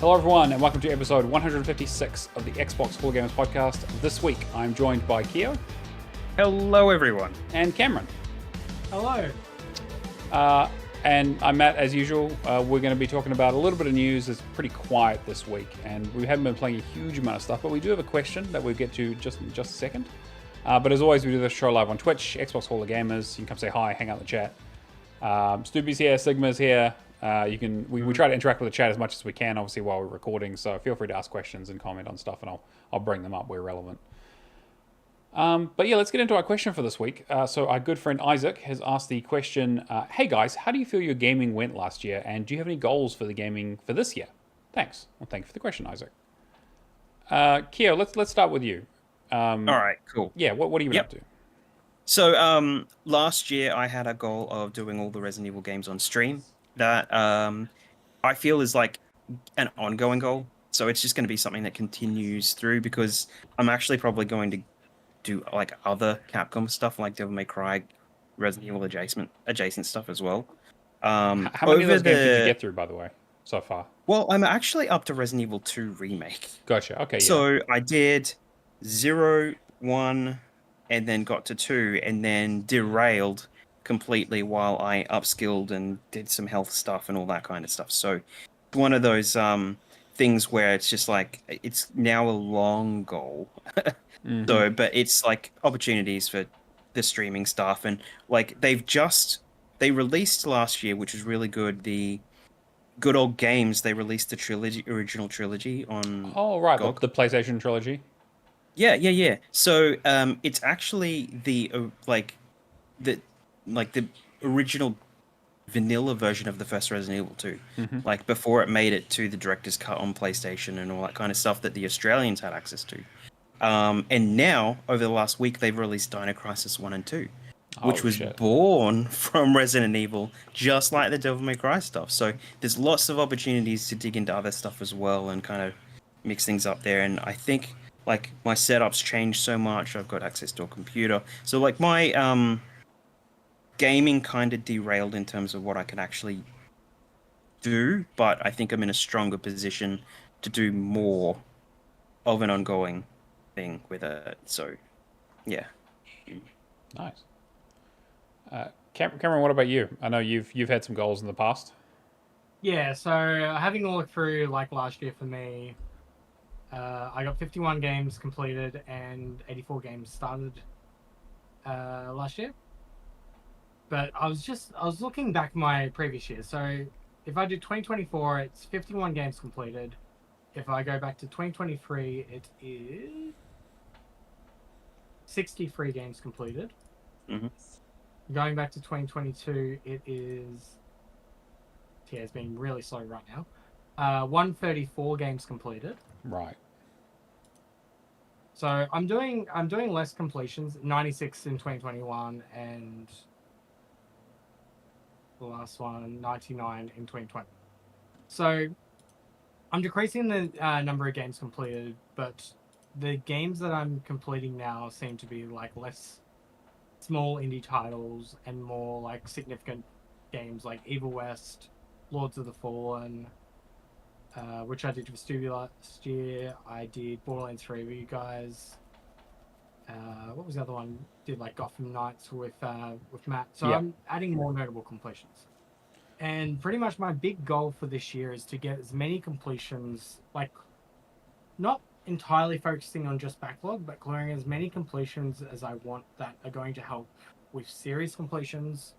Hello, everyone, and welcome to episode 156 of the Xbox Hall Gamers podcast. This week, I'm joined by Keo. Hello, everyone. And Cameron. Hello. And I'm Matt, as usual. We're going to be talking about a little bit of news. It's pretty quiet this week, and we haven't been playing a huge amount of stuff, but we do have a question that we'll get to just in a second. But as always, we do this show live on Twitch, Xbox Hall of Gamers. You can come say hi, hang out in the chat. Stoopy's here, Sigma's here. We try to interact with the chat as much as we can, obviously, while we're recording, so feel free to ask questions and comment on stuff, and I'll bring them up where relevant. But yeah, let's get into our question for this week. So our good friend Isaac has asked the question, hey guys, how do you feel your gaming went last year, and do you have any goals for the gaming for this year? Thanks. Well, thank you for the question, Isaac. Keo, let's start with you. All right, cool. Yeah, what are you up to? So last year I had a goal of doing all the Resident Evil games on stream. That I feel is like an ongoing goal. So it's just going to be something that continues through, because I'm actually probably going to do like other Capcom stuff, like Devil May Cry, Resident Evil adjacent stuff as well. How many of those games did you get through, by the way, so far? Well, I'm actually up to Resident Evil 2 Remake. Gotcha. Okay. So yeah. I did 0, 1, and then got to 2, and then derailed completely while I upskilled and did some health stuff and all that kind of stuff. So one of those things where it's just like, it's now a long goal. Mm-hmm. So, but it's like opportunities for the streaming stuff, and like they released last year, which was really good. The Good Old Games, they released the original trilogy on. Oh right, GOG. the PlayStation trilogy. Yeah. So it's actually the original vanilla version of the first Resident Evil 2. Mm-hmm. Like before it made it to the director's cut on PlayStation and all that kind of stuff that the Australians had access to. And now, over the last week, they've released Dino Crisis 1 and 2, which was born from Resident Evil, just like the Devil May Cry stuff. So there's lots of opportunities to dig into other stuff as well and kind of mix things up there. And I think like my setup's changed so much. I've got access to a computer. So like my gaming kind of derailed in terms of what I can actually do, but I think I'm in a stronger position to do more of an ongoing thing with it. So yeah. Nice. Cameron, what about you? I know you've had some goals in the past. Yeah, so having a look through like last year for me, I got 51 games completed and 84 games started last year. But I was looking back my previous year. So if I do 2024, it's 51 games completed. If I go back to 2023, it is 63 games completed. Mm-hmm. Going back to 2022, it is... Yeah, it's been really slow right now. 134 games completed. Right. So I'm doing less completions, 96 in 2021, and the last one, 99 in 2020. So I'm decreasing the number of games completed, but the games that I'm completing now seem to be like less small indie titles and more like significant games like Evil West, Lords of the Fallen, which I did with Stubby last year. I did Borderlands 3 with you guys. What was the other one? Did like Gotham Knights with Matt. So I'm adding more notable completions. And pretty much my big goal for this year is to get as many completions, like not entirely focusing on just backlog, but clearing as many completions as I want that are going to help with series completions,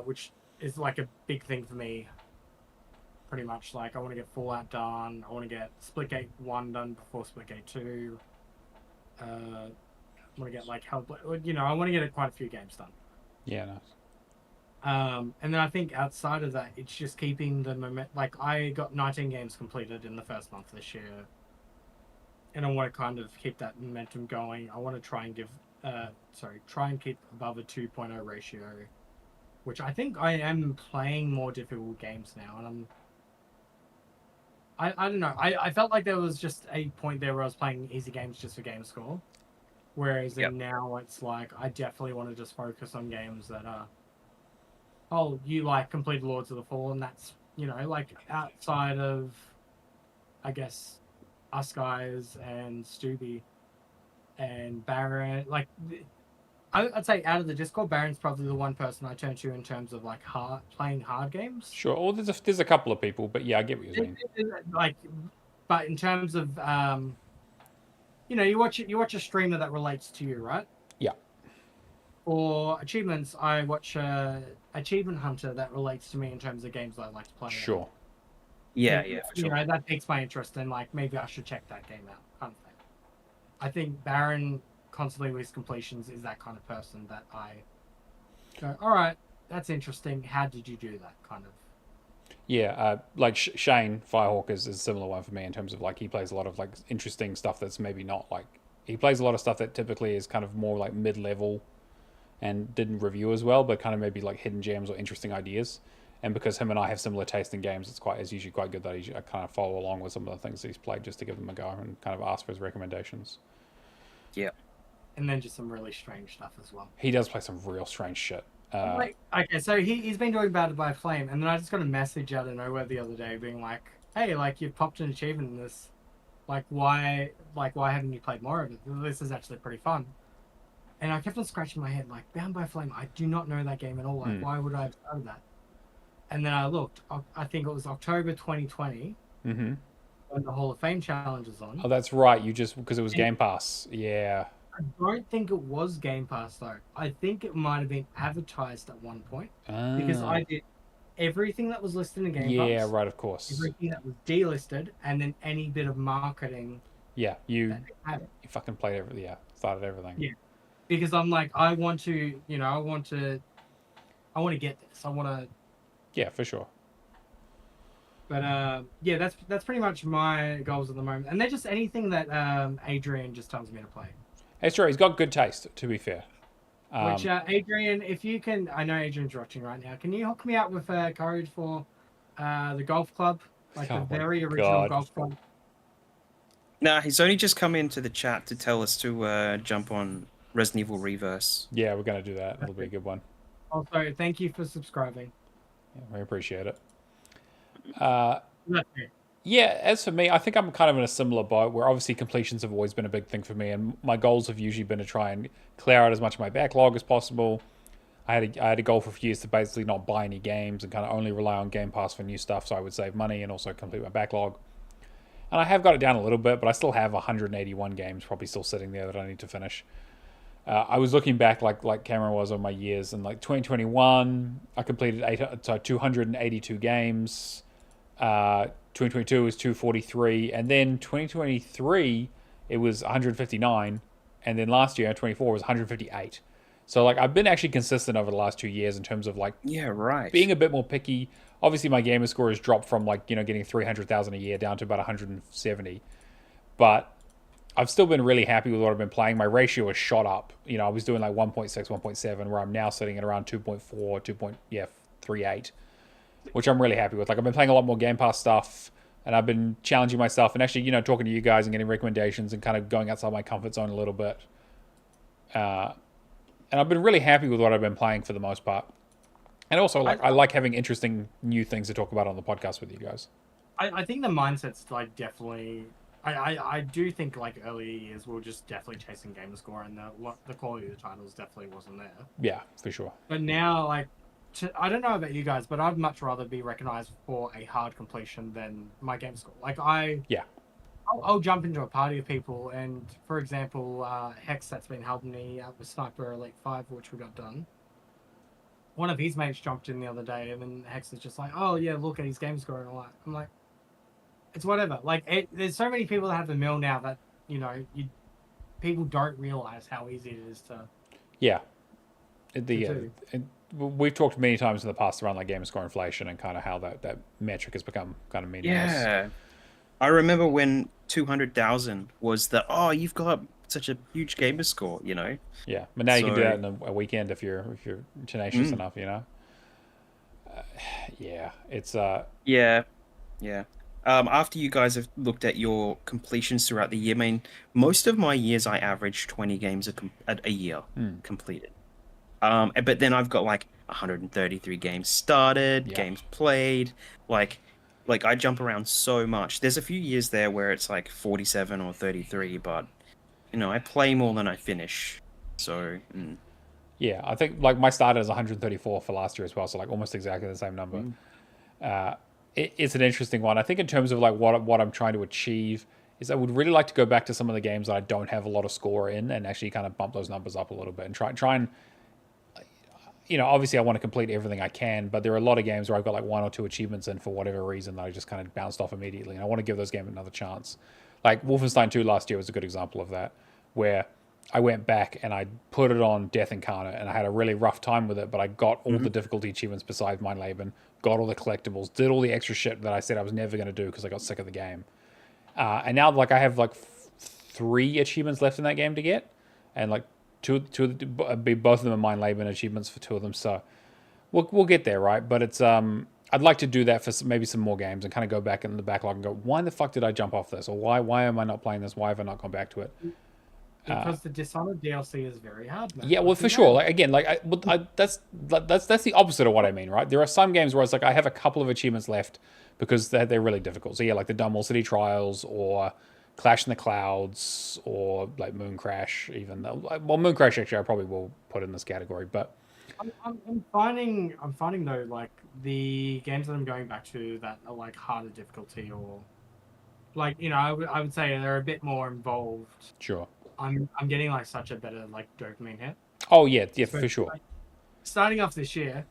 which is like a big thing for me. Pretty much like I want to get Fallout done. I want to get Splitgate 1 done before Splitgate 2. I want to get like Hellblade, I want to get quite a few games done. Yeah, nice. And then I think outside of that, it's just keeping the moment. Like I got 19 games completed in the first month this year, and I want to kind of keep that momentum going. I want to try and keep above a 2.0 ratio, which I think I am playing more difficult games now, and I don't know. I felt like there was just a point there where I was playing easy games just for game score, whereas now it's like I definitely want to just focus on games that are, oh, you like completed Lords of the Fallen, that's like outside of, I guess, us guys and Stubby and Baron, like I'd say out of the Discord, Baron's probably the one person I turn to in terms of like playing hard games. Sure. Well, there's a couple of people, but yeah, I get what you're saying. Like, but in terms of you watch a streamer that relates to you, right? Yeah. For achievements, I watch a achievement hunter that relates to me in terms of games that I like to play. Sure. Yeah, for sure. That piques my interest, and like maybe I should check that game out, kind of thing. I think Baron constantly with completions is that kind of person that I go, all right, that's interesting. How did you do that? Kind of. Yeah, like Shane Firehawk is a similar one for me in terms of like he plays a lot of like interesting stuff that's maybe not like he plays a lot of stuff that typically is kind of more like mid-level and didn't review as well, but kind of maybe like hidden gems or interesting ideas. And because him and I have similar taste in games, it's usually quite good that I kind of follow along with some of the things that he's played just to give them a go and kind of ask for his recommendations. Yeah. And then just some really strange stuff as well. He does play some real strange shit. Okay, so he's been doing Battle by Flame, and then I just got a message out of nowhere the other day being like, hey, like you've popped an achievement in this. Why haven't you played more of it? This is actually pretty fun. And I kept on scratching my head, like, Bound by Flame, I do not know that game at all. Like, why would I have started that? And then I looked, I think it was October 2020, when the Hall of Fame challenge was on. Oh, that's right. Because it was Game Pass. Yeah. I don't think it was Game Pass, though. I think it might have been advertised at one point. Because I did everything that was listed in Game Pass. Yeah, right, of course. Everything that was delisted, and then any bit of marketing. Yeah, you fucking played everything. Yeah, started everything. Yeah. Because I'm like, I want to get this. I want to. Yeah, for sure. But yeah, that's pretty much my goals at the moment, and they're just anything that Adrian just tells me to play. It's true. He's got good taste, to be fair. Which Adrian, if you can, I know Adrian's watching right now. Can you hook me up with code for the golf club, like the very original golf club? Nah, he's only just come into the chat to tell us to jump on Resident Evil Reverse. Yeah, we're going to do that. It'll be a good one. Also, thank you for subscribing. Yeah, we appreciate it. That's it. Yeah, as for me, I think I'm kind of in a similar boat where obviously completions have always been a big thing for me, and my goals have usually been to try and clear out as much of my backlog as possible. I had a goal for a few years to basically not buy any games and kind of only rely on Game Pass for new stuff so I would save money and also complete my backlog. And I have got it down a little bit, but I still have 181 games probably still sitting there that I need to finish. I was looking back like Cameron was on my years, and like 2021, I completed 282 games. 2022 was 243, and then 2023 it was 159, and then last year 24 was 158. So like I've been actually consistent over the last 2 years in terms of like being a bit more picky. Obviously my gamer score has dropped from like getting 300,000 a year down to about 170, but I've still been really happy with what I've been playing. My ratio has shot up. I was doing like 1.6, 1.7, where I'm now sitting at around 2.4, 2.38. Which I'm really happy with. Like I've been playing a lot more Game Pass stuff, and I've been challenging myself and actually, talking to you guys and getting recommendations and kind of going outside my comfort zone a little bit. And I've been really happy with what I've been playing for the most part. And also, I like having interesting new things to talk about on the podcast with you guys. I think the mindset's like definitely. I do think like earlier years we were just definitely chasing gamer score, and the quality of the titles definitely wasn't there. Yeah, for sure. But now, like. I don't know about you guys, but I'd much rather be recognized for a hard completion than my game score. Like I'll jump into a party of people, and for example, Hex that's been helping me out with Sniper Elite 5, which we got done. One of his mates jumped in the other day, and then Hex is just like, "Oh yeah, look at his game score," and all that. I'm like, it's whatever. Like there's so many people that have the mill now that people don't realize how easy it is to. Yeah. We've talked many times in the past around like gamer score inflation and kind of how that metric has become kind of meaningless. Yeah, I remember when 200,000 was you've got such a huge gamer score, Yeah, but now you can do that in a weekend if you're tenacious enough, yeah, it's yeah. After you guys have looked at your completions throughout the year, I mean, most of my years I average 20 games a year completed. But then I've got like 133 games started, games played. Like I jump around so much. There's a few years there where it's like 47 or 33, but I play more than I finish. So. Yeah, I think like my started as 134 for last year as well, so like almost exactly the same number. It's an interesting one. I think in terms of like what I'm trying to achieve is I would really like to go back to some of the games that I don't have a lot of score in and actually kind of bump those numbers up a little bit and try and obviously I want to complete everything I can, but there are a lot of games where I've got like 1 or 2 achievements in for whatever reason that I just kind of bounced off immediately, and I want to give those games another chance. Like Wolfenstein 2 last year was a good example of that, where I went back and I put it on Death Incarnate and I had a really rough time with it, but I got all the difficulty achievements besides Mein Leben, got all the collectibles, did all the extra shit that I said I was never going to do because I got sick of the game. And now like I have like 3 achievements left in that game to get, and like both of them are Mein Leben achievements for 2 of them. So we'll get there, right? But it's I'd like to do that for maybe some more games and kind of go back in the backlog and go, why the fuck did I jump off this, or why am I not playing this? Why have I not gone back to it? Because the Dishonored DLC is very hard, man. Yeah, well, for sure. Like again, like that's the opposite of what I mean, right? There are some games where it's like I have a couple of achievements left because they're really difficult. So yeah, like the Dunwall City Trials or Clash in the Clouds or like Moon Crash. Even though, well, Moon Crash actually I probably will put in this category, but I'm finding though like the games that I'm going back to that are like harder difficulty or like I would say they're a bit more involved. Sure. I'm getting like such a better like dopamine hit. Oh yeah, so, for sure. Like, starting off this year,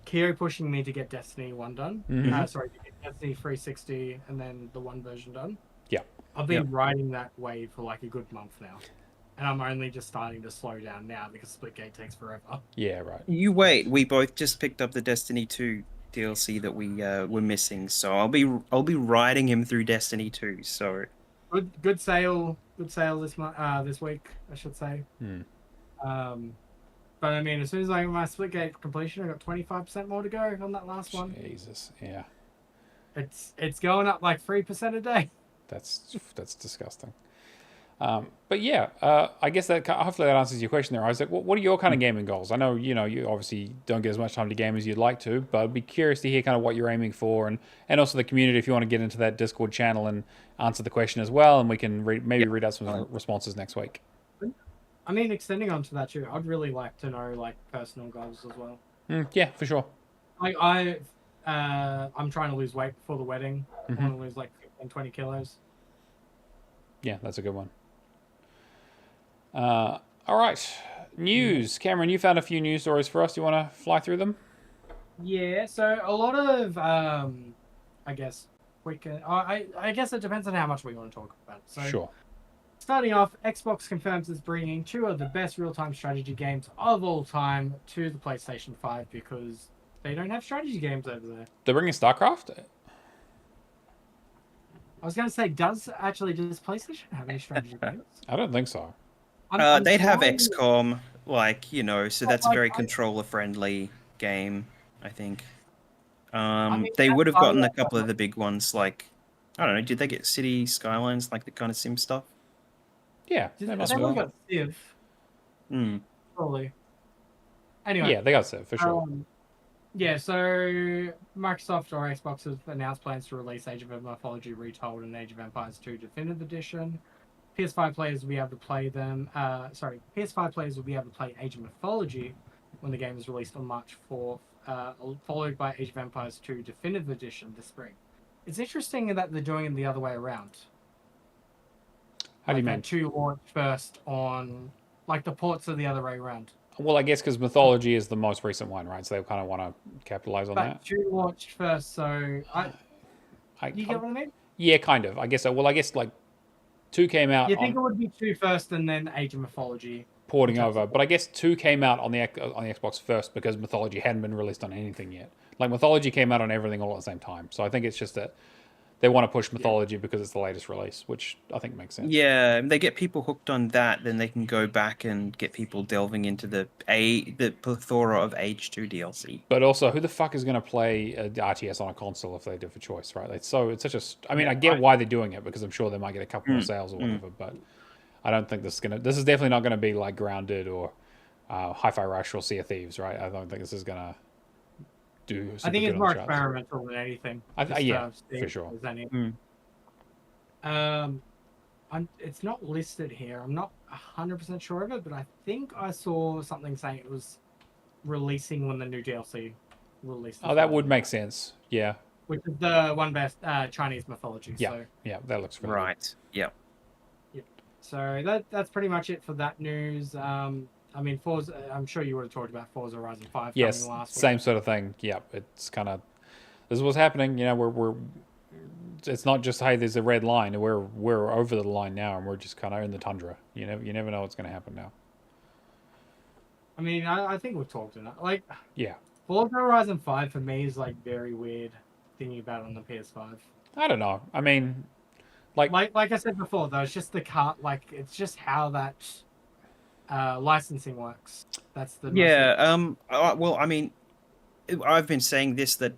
Kyo pushing me to get Destiny 1 done. To get Destiny 360 and then the 1 version done. Yeah. I've been riding that wave for like a good month now. And I'm only just starting to slow down now because Splitgate takes forever. Yeah, right. You wait. We both just picked up the Destiny 2 DLC that we were missing, so I'll be riding him through Destiny 2. So good sale this week, I should say. But I mean, as soon as I get my Splitgate completion, I got 25% more to go on that last one. Jesus, yeah. It's going up like 3% a day. That's disgusting. But yeah, I guess that hopefully that answers your question there, Isaac. What are your kind of gaming goals? I know you obviously don't get as much time to game as you'd like to, but I'd be curious to hear kind of what you're aiming for, and also the community if you want to get into that Discord channel and answer the question as well, and we can read out some responses next week. I mean, extending on to that too, I'd really like to know like personal goals as well. Yeah, for sure. Like I'm trying to lose weight before the wedding. I want to lose like 15, 20 kilos. Yeah, that's a good one. All right. News. Cameron, you found a few news stories for us. Do you want to fly through them? Yeah, so a lot of, I guess, I guess it depends on how much we want to talk about it. So, sure. Starting off, Xbox confirms it's bringing 2 of the best real-time strategy games of all time to the PlayStation 5 because they don't have strategy games over there. They're bringing StarCraft? I was going to say, does PlayStation have any strategy games? I don't think so. They'd have XCOM, so that's a very controller-friendly game, I think. They would have gotten a couple of the big ones, like, I don't know, did they get City Skylines, like the kind of sim stuff? Yeah, they must have got Civ. Probably. Anyway. Yeah, they got Civ, for sure. Yeah, so Microsoft or Xbox have announced plans to release Age of Mythology Retold and Age of Empires 2 Definitive Edition. PS5 players will be able to play them. PS5 players will be able to play Age of Mythology when the game is released on March 4th, followed by Age of Empires 2 Definitive Edition this spring. It's interesting that they're doing it the other way around. How do you mean? 2 launch first on, like the ports are the other way around. Well, I guess because Mythology is the most recent one, right? So they kind of want to capitalize on that. 2 launched first, so you get what I mean? Yeah, kind of. I guess so. Well, I guess like 2 came out. You think it would be 2 first and then Age of Mythology porting over, but I guess 2 came out on the Xbox first because Mythology hadn't been released on anything yet. Like Mythology came out on everything all at the same time, so I think it's just that they want to push Mythology because it's the latest release, which I think makes sense. Yeah, they get people hooked on that, then they can go back and get people delving into the plethora of Age 2 DLC. But also, who the fuck is going to play RTS on a console if they do for choice, right? It's such a. I mean, I get why they're doing it because I'm sure they might get a couple more sales or whatever, but I don't think this is definitely not going to be like Grounded or Hi-Fi Rush or Sea of Thieves, right? I don't think this is gonna do super I think good it's on more the charts. experimental than anything. Yeah, for sure. It's not listed here. I'm not 100% sure of it, but I think I saw something saying it was releasing when the new DLC released. Oh, that would make sense. Yeah. Which is the one best Chinese mythology. Yeah. So. Yeah, that looks really right. Good. Yeah. Yeah. So that's pretty much it for that news. I mean, Forza. I'm sure you would have talked about Forza Horizon 5 yes, coming last same week. sort of thing. Yeah, it's kind of this is what's happening. You know, we're it's not just hey, there's a red line. We're over the line now, and we're just kind of in the tundra. You never know what's going to happen now. I mean, I think we've talked enough. Like, yeah, Forza Horizon 5 for me is like very weird thinking about it on the PS5. I don't know. I mean, like I said before, though, it's just the car. Like, it's just how that licensing works. That's the well, I mean, I've been saying this that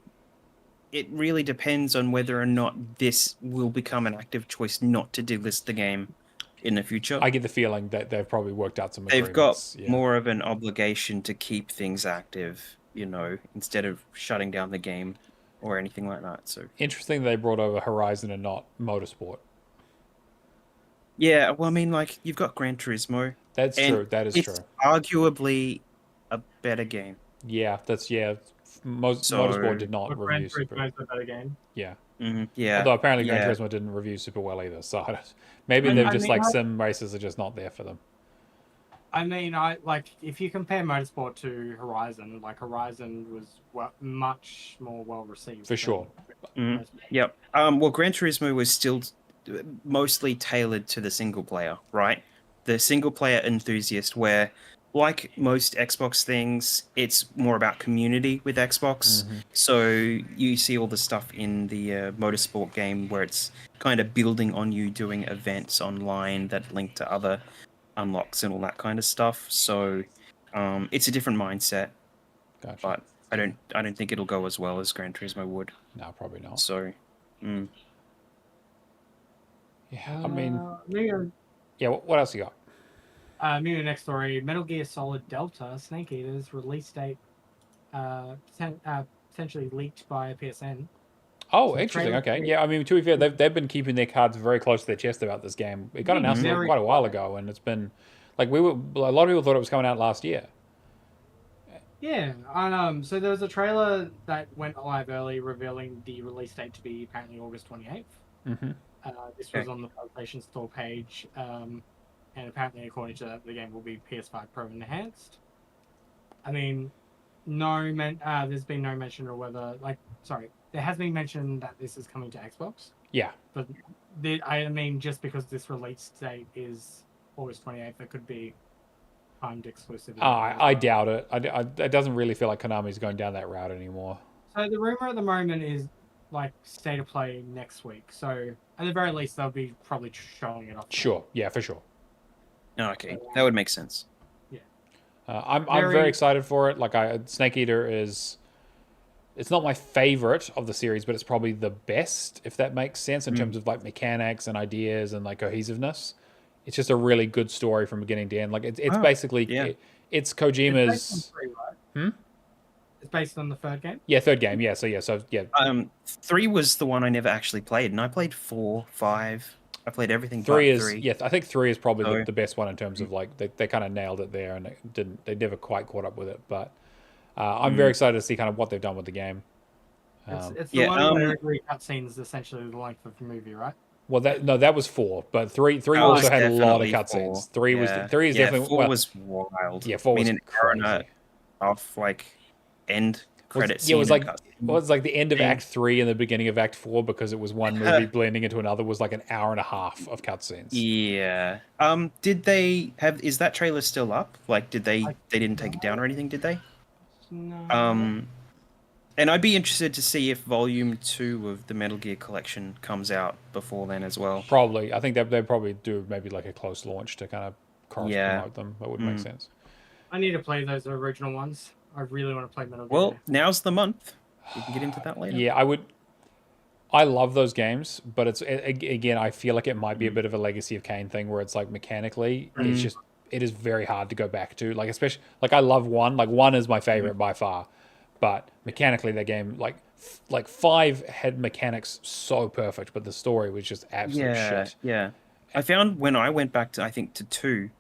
it really depends on whether or not this will become an active choice not to delist the game in the future. I get the feeling that they've probably worked out some They've agreements. got more of an obligation to keep things active, instead of shutting down the game or anything like that. So interesting they brought over Horizon and not Motorsport. Yeah, well, I mean, like, you've got Gran Turismo. That's true. That is true. It's arguably a better game. Yeah, Motorsport did not review super. Gran Turismo is a better game. Yeah. Mm-hmm. Yeah. Although apparently Gran Turismo didn't review super well either, so maybe they're just sim races are just not there for them. I mean, if you compare Motorsport to Horizon, like Horizon was much more well received. For sure. Yep. Well, Gran Turismo was still mostly tailored to the single player, right? The single player enthusiast, where like most Xbox things, it's more about community with Xbox. Mm-hmm. So you see all the stuff in the Motorsport game where it's kind of building on you doing events online that link to other unlocks and all that kind of stuff. So it's a different mindset. Gotcha. But I don't think it'll go as well as Gran Turismo would. No, probably not. So yeah, I mean, yeah. What else you got? Maybe the next story: Metal Gear Solid Delta Snake Eater's release date potentially leaked by PSN. Oh, interesting. Okay, yeah. I mean, to be fair, they've been keeping their cards very close to their chest about this game. It got announced quite a while ago, and it's been like a lot of people thought it was coming out last year. Yeah, and so there was a trailer that went live early, revealing the release date to be apparently August 28th. Mm-hmm. This was on the PlayStation Store page, and apparently, according to that, the game will be PS5 Pro enhanced. I mean, there's been no mention of whether, there has been mention that this is coming to Xbox. Yeah. But just because this release date is August 28th, it could be timed exclusively. I doubt it. It doesn't really feel like Konami's going down that route anymore. So the rumor at the moment is state of play next week. So at the very least, they'll be probably showing it off. Sure. Yeah, for sure. Okay, that would make sense. Yeah. I'm very excited for it. Snake Eater is. It's not my favorite of the series, but it's probably the best, if that makes sense, in terms of mechanics and ideas and cohesiveness. It's just a really good story from beginning to end. It's basically it's Kojima's. It's based on the third game. Yeah, third game. Yeah, so 3 was the one I never actually played, and I played 4, 5. I played everything. 3 is 3. I think 3 is probably the best one in terms of they kind of nailed it there, and they never quite caught up with it, but. I'm very excited to see kind of what they've done with the game. It's the one where every cutscene is essentially the length of the movie, right? Well, that was 4, but 3 also had a lot of cutscenes. 3 is definitely 4 was wild. Yeah, 4 was crazy. Off end credits. Yeah, it was like the end of Act 3 and the beginning of Act 4 because it was one movie blending into another was like an hour and a half of cutscenes. Yeah. Did they have? Is that trailer still up? Did they didn't take it down or anything? Did they? No. And I'd be interested to see if Volume 2 of the Metal Gear collection comes out before then as well. Probably. I think they probably do maybe a close launch to kind of promote them. That would make sense. I need to play those original ones. I really want to play Metal Gear. Well, now's the month. We can get into that later. Yeah, I love those games, but again, I feel like it might be a bit of a Legacy of Kain thing where it's mechanically, it is very hard to go back to. Like, especially, like, I love 1. Like, 1 is my favorite by far. But mechanically, that game, like 5 had mechanics so perfect, but the story was just absolute shit. Yeah. I found when I went back to, I think, to 2,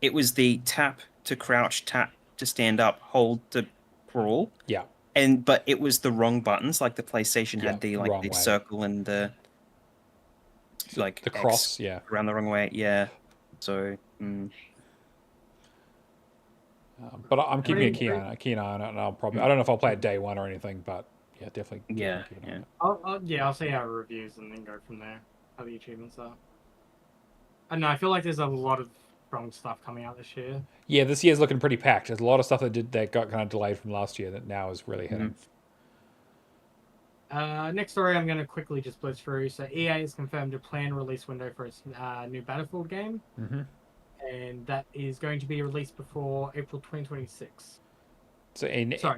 it was the tap to crouch, tap to stand up, hold to crawl. Yeah. But it was the wrong buttons. Like the PlayStation had the circle and the the cross, X around the wrong way. Yeah. So. But I'm keeping a keen eye on it, and I'll probably. I don't know if I'll play it day 1 or anything, but yeah, definitely. Yeah. I'll see how it reviews and then go from there. How the achievements are. I don't know. I feel like there's a lot of strong stuff coming out this year. Yeah, this year's looking pretty packed. There's a lot of stuff that got kind of delayed from last year that now is really hitting. Next story I'm going to quickly just blitz through. So EA has confirmed a planned release window for its new Battlefield game. And that is going to be released before April 2026. So April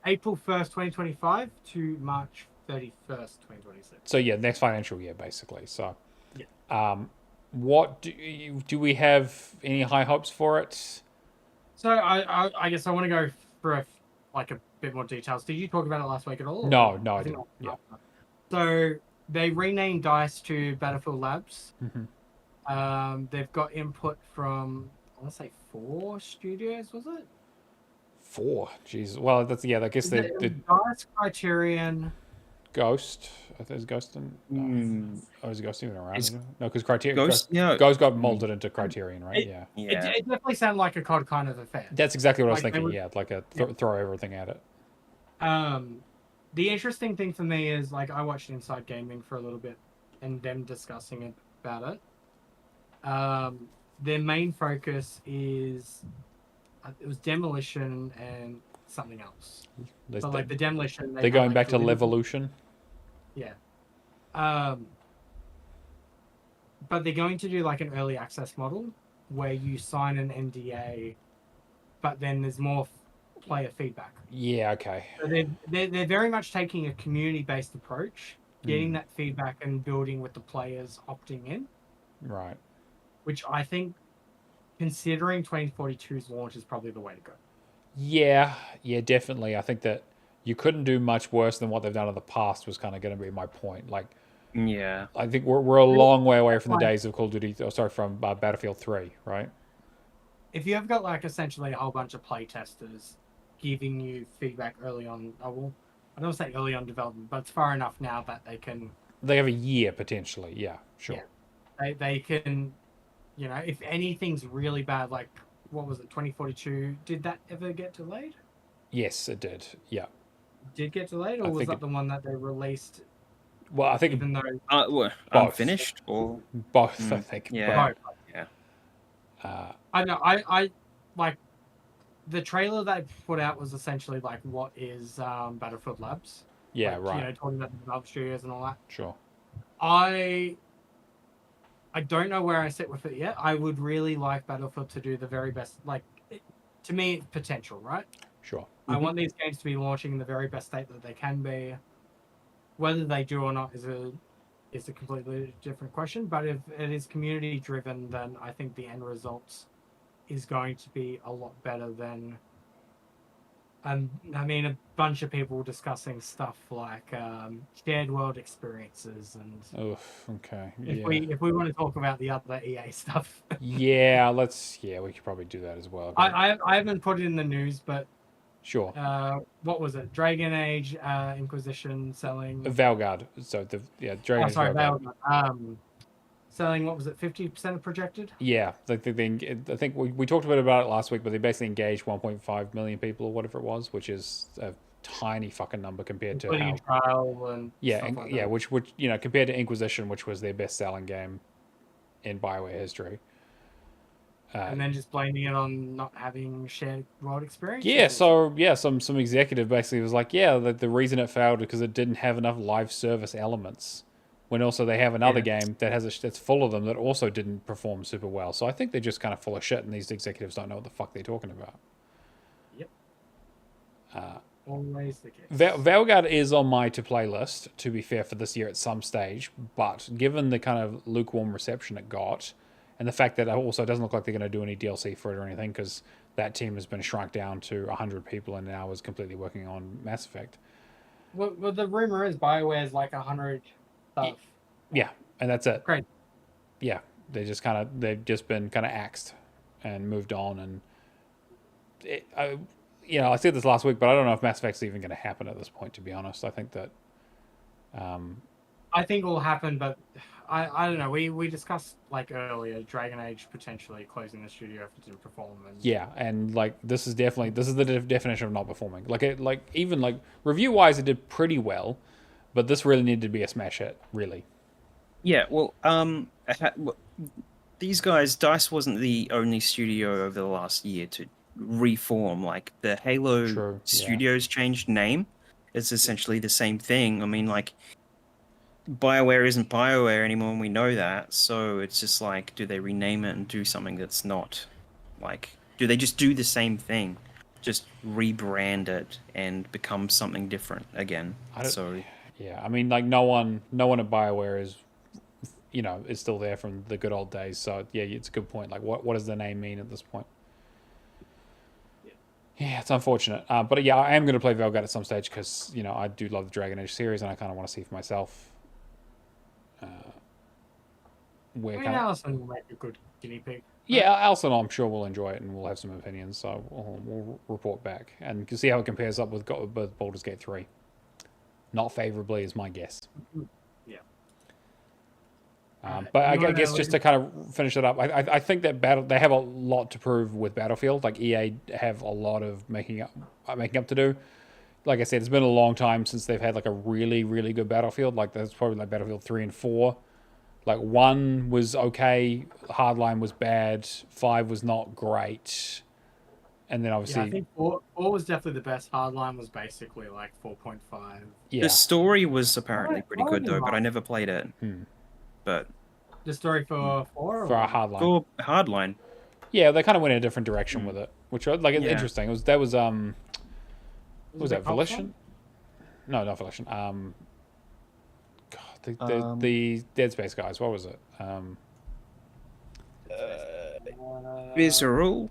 1st, 2025 to March 31st, 2026. So yeah, next financial year, basically. So, yeah. What do we have any high hopes for it? So I guess I want to go for a bit more details. Did you talk about it last week at all? No, I didn't. Yeah. So they renamed DICE to Battlefield Labs. They've got input from, I want to say 4 studios, was it? 4? Jesus. Well, that's I guess the DICE, Criterion, Ghost. I think it's Ghost and oh, is Ghost even around? No, because Criterion. Ghost got molded into Criterion, right? It definitely sounded like a COD kind of affair. That's exactly what I was thinking. Like a throw everything at it. The interesting thing for me is I watched Inside Gaming for a little bit, and them discussing about it. Their main focus is it was demolition and something else. But the demolition, they're going back to Levolution. Yeah. But they're going to do an early access model where you sign an NDA, but then there's more player feedback. Yeah. Okay. So they're very much taking a community-based approach, getting that feedback and building with the players opting in. Right. Which I think, considering 2042's launch, is probably the way to go. Yeah, definitely. I think that you couldn't do much worse than what they've done in the past was kind of going to be my point. I think we're a long way away from the days of Call of Duty. From Battlefield 3, right? If you have got essentially a whole bunch of play testers giving you feedback early on, I don't want to say early on development, but it's far enough now that they can. They have a year potentially. Yeah, sure. Yeah. They can. If anything's really bad, what was it, 2042? Did that ever get delayed? Yes, it did. Yeah. Did get delayed, or was that the one that they released? Well, I think even though unfinished or both. I think. Yeah. Both. Yeah. I know. I like the trailer they put out was essentially what is Battlefield Labs. Yeah. Right. Talking about the development studios and all that. Sure. I don't know where I sit with it yet. I would really like Battlefield to do the very best. To me, it's potential, right? Sure. I want these games to be launching in the very best state that they can be. Whether they do or not is a completely different question. But if it is community driven, then I think the end result is going to be a lot better than. A bunch of people discussing stuff like shared world experiences and. Oh, okay. If we want to talk about the other EA stuff. Yeah, we could probably do that as well. I haven't put it in the news, but. Sure. What was it? Dragon Age, Inquisition selling. Valgard. So Dragon Age. Valgard. Selling, what was it, 50% of projected? Yeah, I think we talked a bit about it last week, but they basically engaged 1.5 million people or whatever it was, which is a tiny fucking number compared to how. Trial and which compared to Inquisition, which was their best-selling game in BioWare history. And then just blaming it on not having shared world experience. Yeah, so some executive basically was like, the reason it failed is because it didn't have enough live service elements. When also they have another game that that's full of them that also didn't perform super well. So I think they're just kind of full of shit, and these executives don't know what the fuck they're talking about. Yep. Always the case. Valgard is on my to-play list, to be fair, for this year at some stage. But given the kind of lukewarm reception it got, And the fact that it also doesn't look like they're going to do any DLC for it or anything, because that team has been shrunk down to 100 people and now is completely working on Mass Effect. Well, the rumor is BioWare's like 100 stuff. Yeah, and that's it. Great. Yeah, they've just been kind of axed and moved on. And I said this last week, but I don't know if Mass Effect's even going to happen at this point. To be honest, I think that. I think it will happen, but I don't know. We discussed like earlier Dragon Age potentially closing the studio if it didn't perform. And like this is the definition of not performing. Even review wise, it did pretty well, but this really needed to be a smash hit, really. Yeah, well, these guys, DICE wasn't the only studio over the last year to reform. Like the Halo Studios changed name. It's essentially the same thing. I mean, like. BioWare isn't BioWare anymore, and we know that. So it's just like, do they rename it and do something that's not like? Do they just do the same thing, just rebrand it and become something different again? Yeah, I mean, like no one at BioWare is, is still there from the good old days. So yeah, it's a good point. Like, what does the name mean at this point? Yeah, it's unfortunate. But yeah, I am going to play Velgat at some stage because I do love the Dragon Age series and I kind of want to see for myself. Alison will make a good guinea pig. Yeah, Alison, I'm sure will enjoy it and we'll have some opinions. So we'll report back and see how it compares up with Baldur's Gate 3. Not favorably is my guess. Yeah. But I guess just to kind of finish it up, I think that they have a lot to prove with Battlefield. Like EA have a lot of making up to do. Like I said, it's been a long time since they've had like a really, really good Battlefield. Like that's probably like Battlefield 3 and 4. Like 1 was okay, Hardline was bad, 5 was not great, and then obviously I think 4 was definitely the best. Hardline was basically like 4.5. Yeah, the story was apparently pretty good though, but I never played it. But the story for 4 for Hardline, for Hardline, yeah, they kind of went in a different direction with it, which like interesting. Was that Volition? No, not Volition. The Dead Space guys. What was it? Visceral.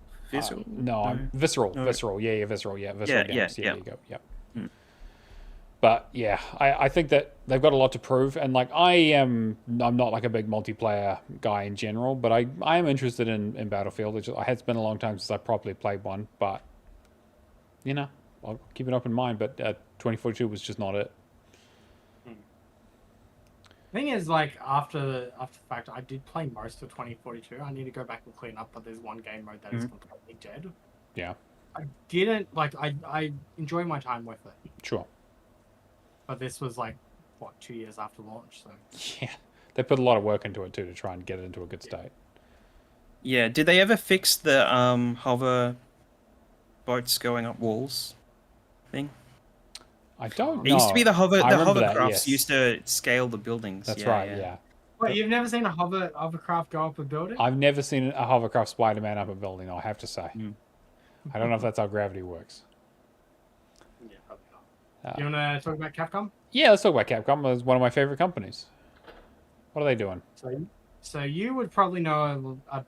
No, Visceral. Visceral. Yeah, Visceral. Yeah, Visceral games. Yeah, there you go. Yeah. But yeah, I think that they've got a lot to prove, and like I'm not like a big multiplayer guy in general, but I am interested in Battlefield. It's been a long time since I properly played one, but I'll keep an open mind. But 2042 was just not it. Thing is, like after the fact, I did play most of 2042. I need to go back and clean up, but there's one game mode that is completely dead. Yeah. I didn't like. I enjoy my time with it. Sure. But this was like, what, 2 years after launch, so. Yeah, they put a lot of work into it too to try and get it into a good state. Yeah. Did they ever fix the hover boats going up walls thing? I don't know. It used to be the hovercrafts yes. used to scale the buildings. That's right, yeah. Wait, you've never seen a hovercraft go up a building? I've never seen a hovercraft Spider-Man up a building, I have to say. I don't know if that's how gravity works. Yeah, probably not. You want to talk about Capcom? Yeah, let's talk about Capcom. It's one of my favorite companies. What are they doing? So you would probably know a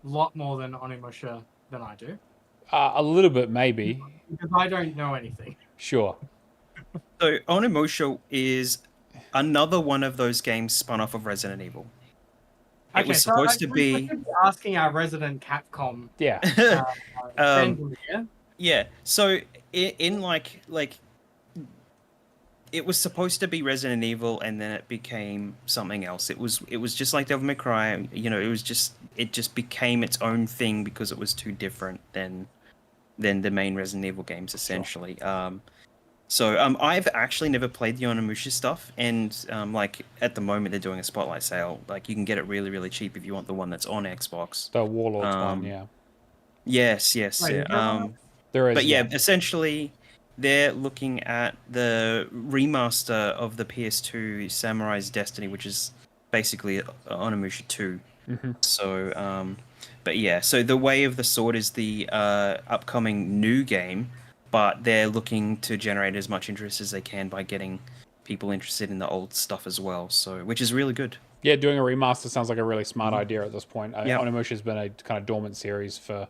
lot more than Onimusha than I do. A little bit, maybe. Because I don't know anything. Sure. So Onimusha is another one of those games spun off of Resident Evil. It was supposed to be asking our resident Capcom. Yeah. Yeah. So in like it was supposed to be Resident Evil, and then it became something else. It was just like Devil May Cry. It just became its own thing because it was too different than the main Resident Evil games, essentially. Sure. I've actually never played the Onimusha stuff, and like at the moment they're doing a spotlight sale. Like you can get it really, really cheap if you want the one that's on Xbox. The Warlords one, yeah. Yes. Wait, there is. But yeah, essentially they're looking at the remaster of the PS2 Samurai's Destiny, which is basically Onimusha 2. So, but yeah, so the Way of the Sword is the upcoming new game. But they're looking to generate as much interest as they can by getting people interested in the old stuff as well. So, which is really good. Yeah, doing a remaster sounds like a really smart idea at this point. Yeah. Onimusha's been a kind of dormant series for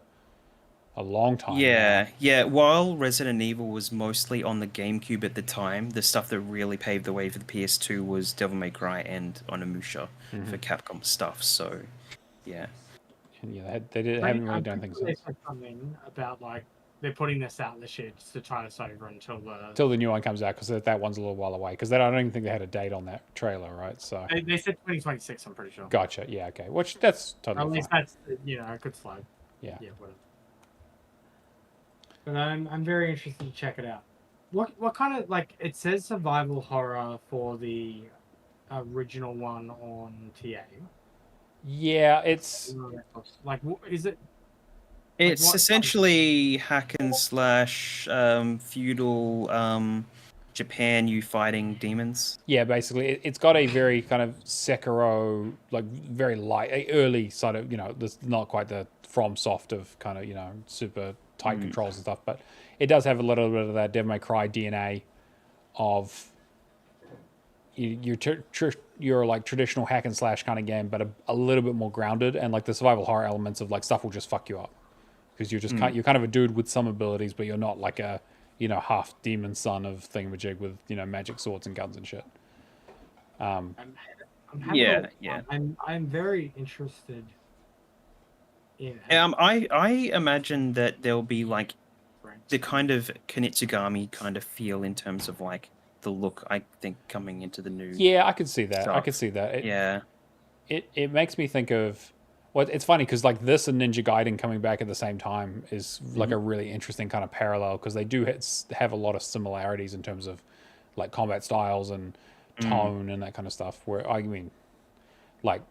a long time Yeah, now. yeah. While Resident Evil was mostly on the GameCube at the time, the stuff that really paved the way for the PS2 was Devil May Cry and Onimusha for Capcom stuff. So, yeah. And yeah, haven't really done things since. Said something about like they're putting this out in the sheds to tide us over until the new one comes out, because that one's a little while away. Because I don't even think they had a date on that trailer, right? So they said 2026. I'm pretty sure. Gotcha. Yeah. Okay. Which that's totally. At least fine. that's a good slide. Yeah. Yeah. Whatever. But I'm very interested to check it out. What kind of, like, it says survival horror for the original one on TA. Yeah, it's like, is it? It's what essentially hack and slash feudal Japan. You fighting demons. yeah, basically it's got a very kind of Sekiro, like very light, early sort of, this not quite the From Soft of kind of super tight controls and stuff, but it does have a little bit of that Devil May Cry DNA of your like traditional hack and slash kind of game, but a little bit more grounded, and like the survival horror elements of like stuff will just fuck you up because you're just you're kind of a dude with some abilities, but you're not like a half demon son of thingamajig with magic swords and guns and shit. I'm very interested in it. I imagine that there'll be like the kind of Kunitsugami kind of feel in terms of like the look, I think, coming into the new. Yeah, I could see that. stuff. I could see that. It makes me think of. Well, it's funny because like this and Ninja Gaiden coming back at the same time is like a really interesting kind of parallel, because they do have a lot of similarities in terms of like combat styles and tone and that kind of stuff. Where I mean, like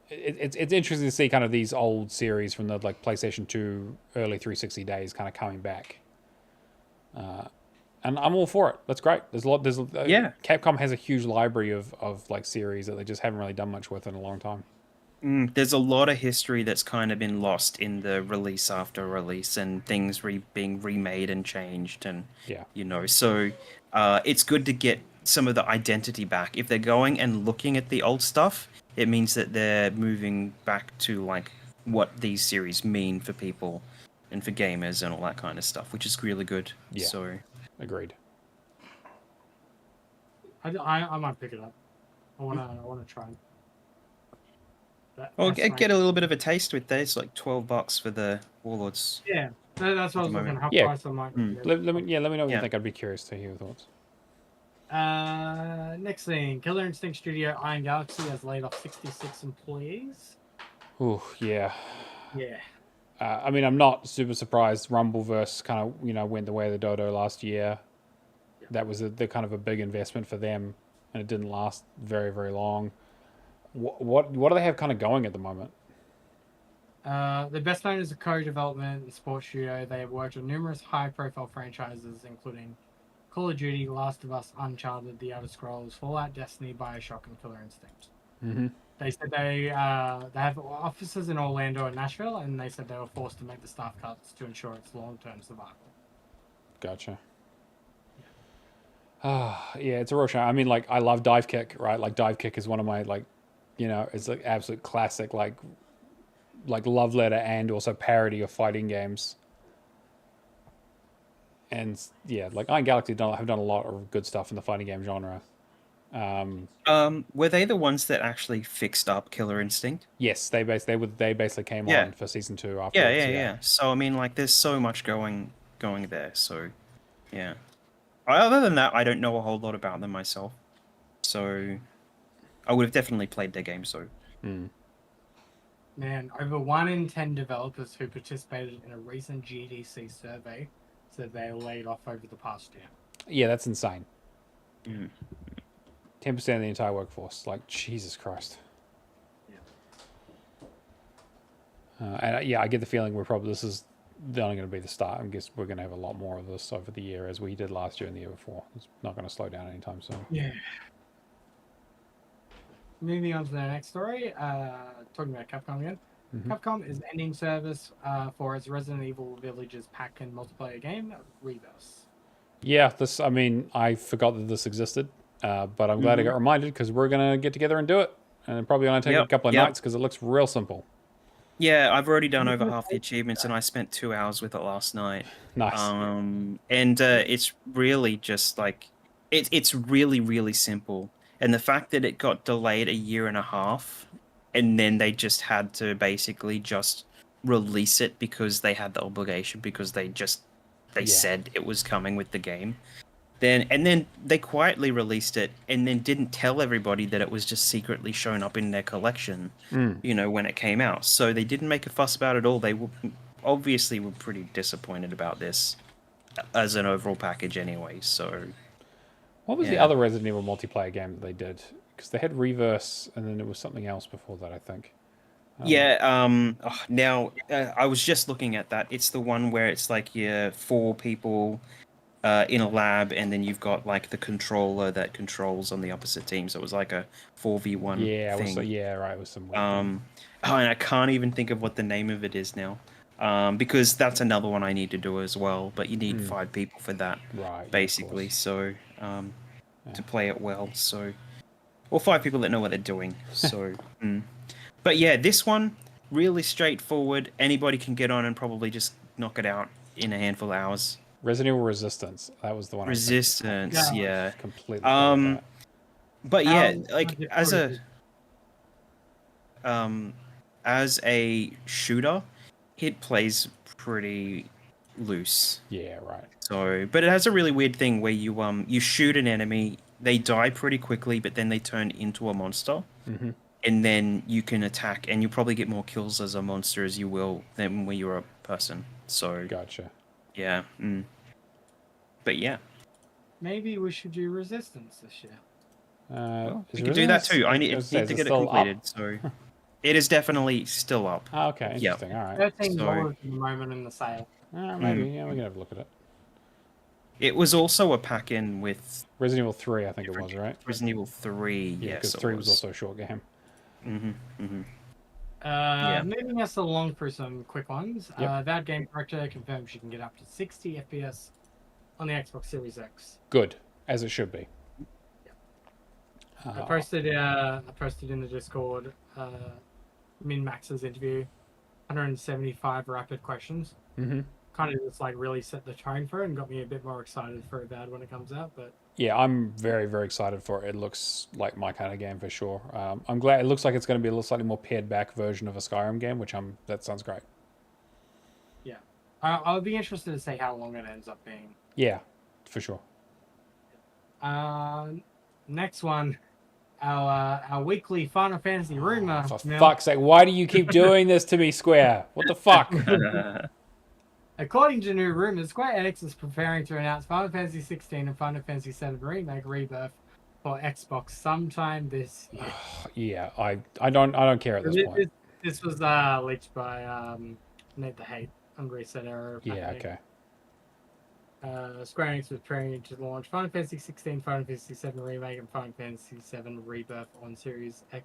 it's interesting to see kind of these old series from the like PlayStation 2 early 360 days kind of coming back. And I'm all for it. That's great. Capcom has a huge library of like series that they just haven't really done much with in a long time. There's a lot of history that's kind of been lost in the release after release, and things being remade and changed, and so it's good to get some of the identity back. If they're going and looking at the old stuff, it means that they're moving back to like what these series mean for people and for gamers and all that kind of stuff, which is really good. Yeah. So agreed. I might pick it up. I wanna try. Well, get a little bit of a taste with this, like $12 for the Warlords. Yeah, that's what I was looking at. Price I might. Let me know what you think. I'd be curious to hear your thoughts. Next thing, Killer Instinct Studio Iron Galaxy has laid off 66 employees. Ooh, yeah. Yeah. I mean, I'm not super surprised. Rumbleverse kind of, went the way of the dodo last year. Yeah. That was the kind of a big investment for them, and it didn't last very, very long. What do they have kind of going at the moment? They're best known as a co-development and sports studio. They have worked on numerous high-profile franchises, including Call of Duty, Last of Us, Uncharted, The Elder Scrolls, Fallout, Destiny, Bioshock, and Killer Instinct. Mm-hmm. They said they have offices in Orlando and Nashville, and they said they were forced to make the staff cuts to ensure its long-term survival. Gotcha. Yeah, it's a real shame. I mean, like, I love Dive Kick, right? Like, Dive Kick is one of my, like, it's like absolute classic, like love letter and also parody of fighting games. And yeah, like Iron Galaxy have done a lot of good stuff in the fighting game genre. Were they the ones that actually fixed up Killer Instinct? Yes, they basically came on for season 2 afterwards. Yeah. So I mean, like, there's so much going there. So yeah. Other than that, I don't know a whole lot about them myself. So I would have definitely played their game. So. Man, over 1 in 10 developers who participated in a recent GDC survey said they were laid off over the past year. Yeah, that's insane. 10% of the entire workforce. Like, Jesus Christ. Yeah. And I get the feeling this is only going to be the start. I guess we're going to have a lot more of this over the year, as we did last year and the year before. It's not going to slow down anytime soon. Yeah. Moving on to the next story, talking about Capcom again. Capcom is ending service for its Resident Evil Villages pack and multiplayer game, Reverse. Yeah, this. I mean, I forgot that this existed, but I'm glad I got reminded because we're gonna get together and do it, and it probably gonna take a couple of nights because it looks real simple. Yeah, I've already done over half the achievements, and I spent 2 hours with it last night. Nice. And it's really just like it's really really simple, and the fact that it got delayed a year and a half, and then they just had to basically just release it because they had the obligation because they said it was coming with the game. Then they quietly released it and then didn't tell everybody that it was just secretly shown up in their collection, when it came out. So they didn't make a fuss about it all. They obviously were pretty disappointed about this as an overall package anyway. So what was the other Resident Evil multiplayer game that they did? Because they had Reverse and then there was something else before that, I think. I was just looking at that. It's the one where it's like you're 4 people in a lab, and then you've got like the controller that controls on the opposite team. So it was like a 4v1 thing. It was some weird thing. And I can't even think of what the name of it is now. Because that's another one I need to do as well. But you need 5 people for that, basically. So to play it well. So, or 5 people that know what they're doing. So, but yeah, this one really straightforward. Anybody can get on and probably just knock it out in a handful of hours. Resident Evil Resistance. That was the one. Resistance, yeah. Completely. But yeah, like as a shooter, it plays pretty loose. Yeah, right. So, but it has a really weird thing where you shoot an enemy, they die pretty quickly, but then they turn into a monster, and then you can attack, and you probably get more kills as a monster as you will than when you're a person. So, gotcha. Yeah. But yeah. Maybe we should do Resistance this year. We could do that too. I need to get it completed. So it is definitely still up. Oh, okay, interesting. All right. $13 at the moment in the sale. Maybe. Yeah, we can have a look at it. It was also a pack-in with Resident Evil 3, I think it was, right? Resident Evil 3, yeah, because 3 was also a short game. Moving us along through some quick ones. That game director confirms she can get up to 60 FPS on the Xbox Series X. Good, as it should be. I posted in the Discord Min-Max's interview, 175 rapid questions. Kind of just like really set the tone for it and got me a bit more excited for Avowed when it comes out. But yeah, I'm very, very excited for it. It looks like my kind of game for sure. I'm glad it looks like it's going to be a little slightly more pared back version of a Skyrim game, which that sounds great. Yeah, I'll be interested to see how long it ends up being. Yeah, for sure. Next one, our weekly Final Fantasy rumor. For fuck's sake, why do you keep doing this to me, Square? What the fuck? According to new rumors, Square Enix is preparing to announce Final Fantasy 16 and Final Fantasy 7 Remake Rebirth for Xbox sometime this year. Yeah, I don't care at this point. This was leaked by Nate the Hate on Reset Error. Yeah, okay. Square Enix was preparing to launch Final Fantasy 16, Final Fantasy 7 Remake, and Final Fantasy 7 Rebirth on Series X.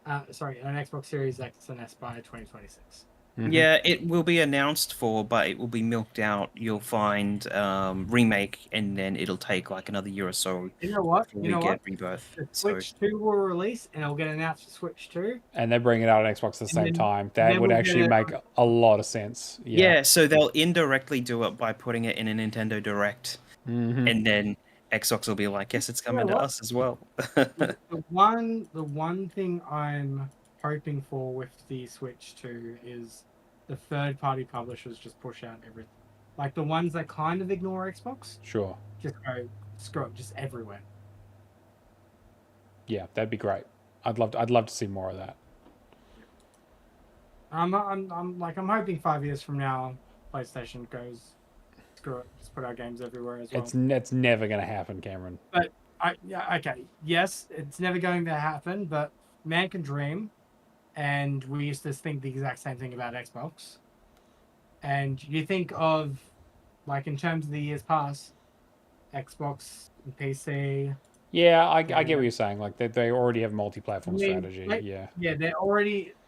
On Xbox Series X and S by 2026. Yeah, it will be announced but it will be milked out. You'll find remake, and then it'll take like another year or so. You know what? Get Rebirth. The Switch 2 will release, and it'll get announced for Switch 2. And they bring it out on Xbox at the same time. That would actually make a lot of sense. Yeah, so they'll indirectly do it by putting it in a Nintendo Direct, and then Xbox will be like, "Yes, it's coming to us as well." the one thing I'm hoping for with the Switch 2 is the third-party publishers just push out everything. Like the ones that kind of ignore Xbox. Sure. Just go screw it, just everywhere. Yeah, that'd be great. I'd love to see more of that. I'm hoping 5 years from now, PlayStation goes screw it, just put our games everywhere as well. It's never going to happen, Cameron. But yes, it's never going to happen. But man can dream. And we used to think the exact same thing about Xbox. And you think of, like, in terms of the years past, Xbox and PC. Yeah, I get what you're saying. Like, they already have multi-platform strategy. Yeah,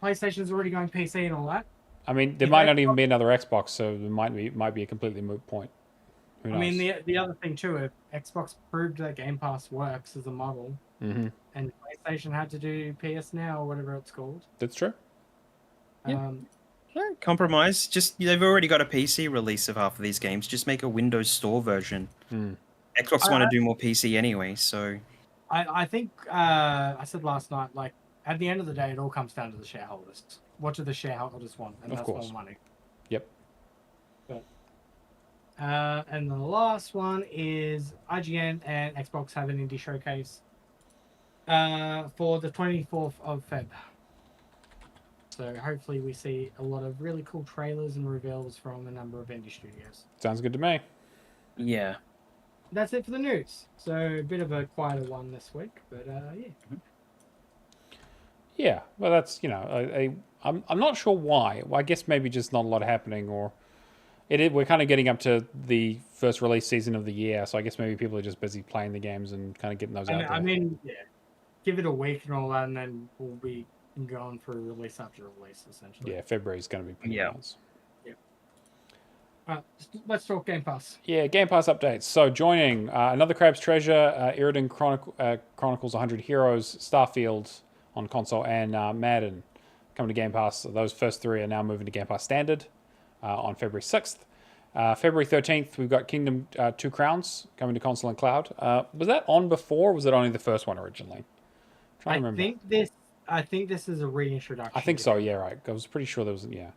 PlayStation's already going PC and all that. I mean, there might not even be another Xbox, so it might be a completely moot point. Who I mean, knows? the other thing too, if Xbox proved that Game Pass works as a model, and PlayStation had to do PS Now or whatever it's called. That's true. Compromise. Just they've already got a PC release of half of these games. Just make a Windows Store version. Xbox want to do more PC anyway, so. I think I said last night, like at the end of the day, it all comes down to the shareholders. What do the shareholders want? And that's more money. Yep. But, and the last one is IGN and Xbox have an indie showcase for the 24th of Feb. So hopefully we see a lot of really cool trailers and reveals from a number of indie studios. Sounds good to me. Yeah. That's it for the news. So a bit of a quieter one this week, but yeah. Yeah, well, that's I'm not sure why. Well, I guess maybe just not a lot happening, or we're kind of getting up to the first release season of the year, so I guess maybe people are just busy playing the games and kind of getting those out there. I mean, yeah, give it a week and all that, and then we'll be going for release after release, essentially. Yeah, February is going to be pretty nuts. Yeah. Let's talk Game Pass. Yeah, Game Pass updates. So joining another Crab's Treasure, Iridan Chronicles 100 Heroes, Starfield on console, and Madden coming to Game Pass. Those first three are now moving to Game Pass Standard on February 6th. February 13th, we've got Kingdom 2 Crowns coming to console and cloud. Was that on before, or was it only the first one originally? I'm trying to remember. I think this is a reintroduction. I think so, yeah, right. I was pretty sure there was, yeah.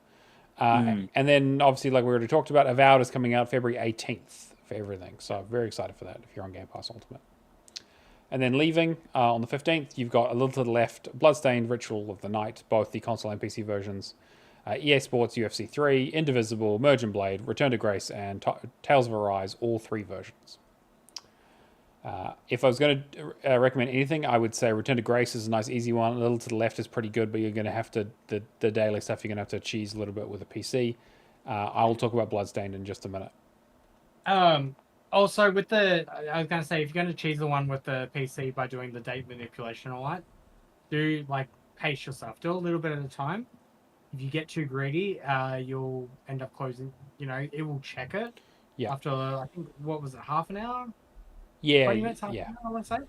And then, obviously, like we already talked about, Avowed is coming out February 18th for everything. So, very excited for that if you're on Game Pass Ultimate. And then leaving on the 15th, you've got a little to the left, Bloodstained, Ritual of the Night, both the console and PC versions. EA Sports, UFC 3, Indivisible, Merge and Blade, Return to Grace, and Tales of Arise, all three versions. If I was going to recommend anything, I would say Return to Grace is a nice, easy one. A little to the left is pretty good, but you're going to have to, the daily stuff, you're going to have to cheese a little bit with a PC. I'll talk about Bloodstained in just a minute. Also, with I was going to say, if you're going to cheese the one with the PC by doing the date manipulation and all that, pace yourself. Do a little bit at a time. If you get too greedy, you'll end up closing, it will check it. Yeah. After, I think, what was it, half an hour? Yeah, 20 minutes, half an hour, I want to say.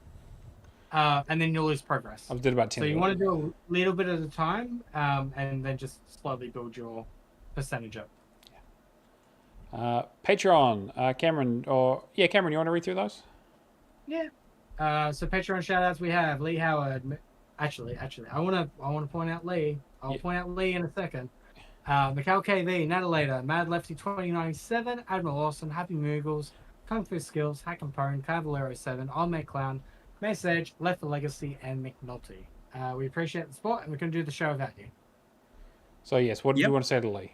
And then you'll lose progress. I did about 10 So you want to do a little bit at a time, and then just slowly build your percentage up. Patreon, Cameron, Cameron, you want to read through those? Yeah. So Patreon shoutouts, we have Lee Howard. Actually, I want to point out Lee. I'll point out Lee in a second. Mikhail KV, Natalator, Mad Lefty 2097, Admiral Awesome, Happy Moogles, Kung Fu Skills, Hack and Pone, Cavallero 7, Old Mate Clown, Mace Edge, Left the Legacy, and McNulty. We appreciate the support, and we can do the show without you. So yes, what do you want to say to Lee?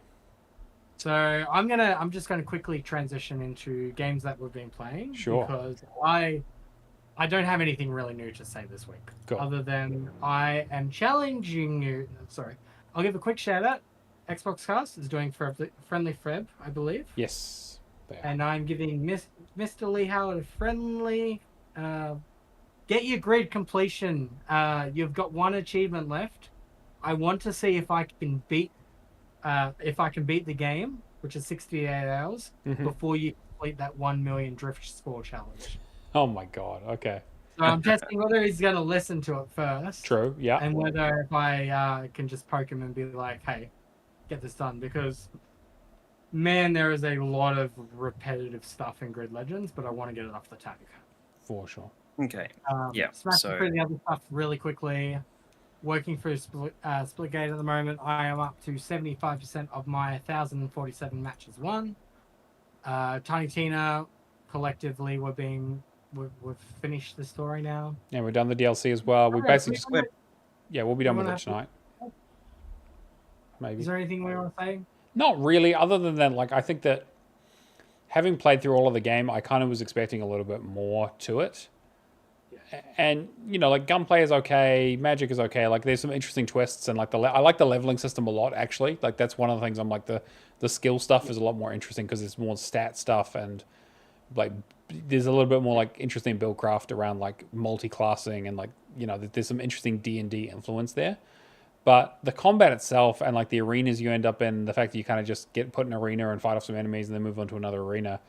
So I'm just gonna quickly transition into games that we've been playing. Sure. Because I don't have anything really new to say this week. Cool. Other than I am challenging you. Sorry, I'll give a quick shout out. Xbox Cast is doing Friendly Freb, I believe. Yes, they are. And I'm giving Mr. Lee Howard a friendly. Get your grid completion. You've got one achievement left. I want to see if I can beat the game, which is 68 hours, before you complete that 1 million drift score challenge. Oh my god, okay. So I'm testing whether he's going to listen to it first. True, yeah. And whether if I can just poke him and be like, hey, get this done. Because, man, there is a lot of repetitive stuff in Grid Legends, but I want to get it off the tank. For sure. Okay. Smashing through the other stuff really quickly. Working through Splitgate at the moment. I am up to 75% of my 1,047 matches won. Tiny Tina, collectively, we've finished the story now. Yeah, we've done the DLC as well. We basically just we'll be done with it tonight. Maybe. Is there anything we want to say? Not really, other than that, like I think that having played through all of the game, I kind of was expecting a little bit more to it. And like gunplay is okay, magic is okay. Like there's some interesting twists, and like I like the leveling system a lot. Actually, like that's one of the things I'm like the skill stuff is a lot more interesting because it's more stat stuff, and like there's a little bit more like interesting build craft around like multi-classing, and like there's some interesting D&D influence there. But the combat itself and like the arenas you end up in, the fact that you kind of just get put in an arena and fight off some enemies and then move on to another arena,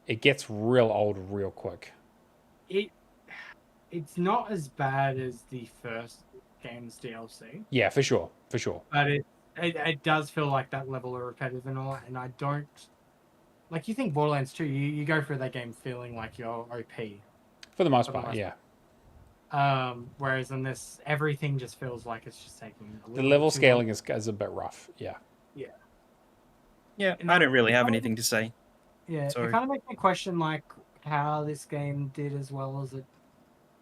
it gets real old real quick. It's not as bad as the first game's DLC. Yeah, for sure. But it does feel like that level of repetitive and all, and I don't like. You think Borderlands 2, you go through that game feeling like you're OP For the most part, yeah. Whereas in this, everything just feels like it's just taking a little The level bit too scaling long. is a bit rough. Yeah. Yeah, I don't really have anything to say. Yeah, Sorry. it kind of makes me question like how this game did as well as it.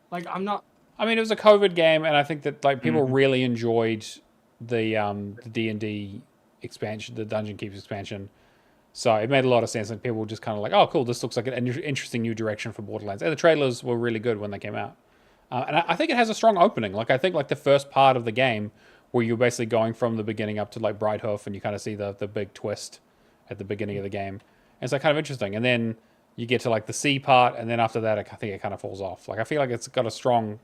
Like, I'm not. I mean, it was a COVID game, and I think that like people really enjoyed the D&D expansion, the Dungeon Keeps expansion. So it made a lot of sense, and people were just kind of like, "Oh, cool! This looks like an interesting new direction for Borderlands." And the trailers were really good when they came out, and I think it has a strong opening. Like I think like the first part of the game, where you're basically going from the beginning up to like Brighthoof, and you kind of see the big twist at the beginning of the game, and it's like kind of interesting. And then you get to like the C part, and then after that, I think it kind of falls off. Like I feel like it's got a strong,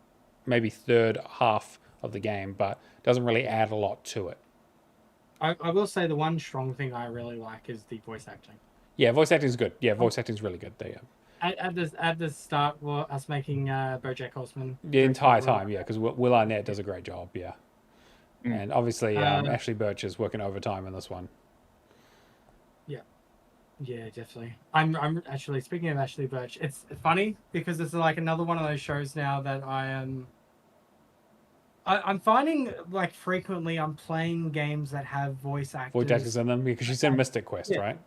maybe third half of the game, but doesn't really add a lot to it. I will say the one strong thing I really like is the voice acting. Yeah, voice acting is good. Yeah, voice acting is really good. There. At the start, well, us making BoJack Horseman The entire time, yeah, because Will Arnett does a great job, yeah. And obviously, Ashley Birch is working overtime in this one. Yeah, definitely. I'm actually, speaking of Ashley Birch, it's funny because it's like another one of those shows now that I'm finding like frequently I'm playing games that have voice actors. Voice actors in them because she's in Mystic Quest, right?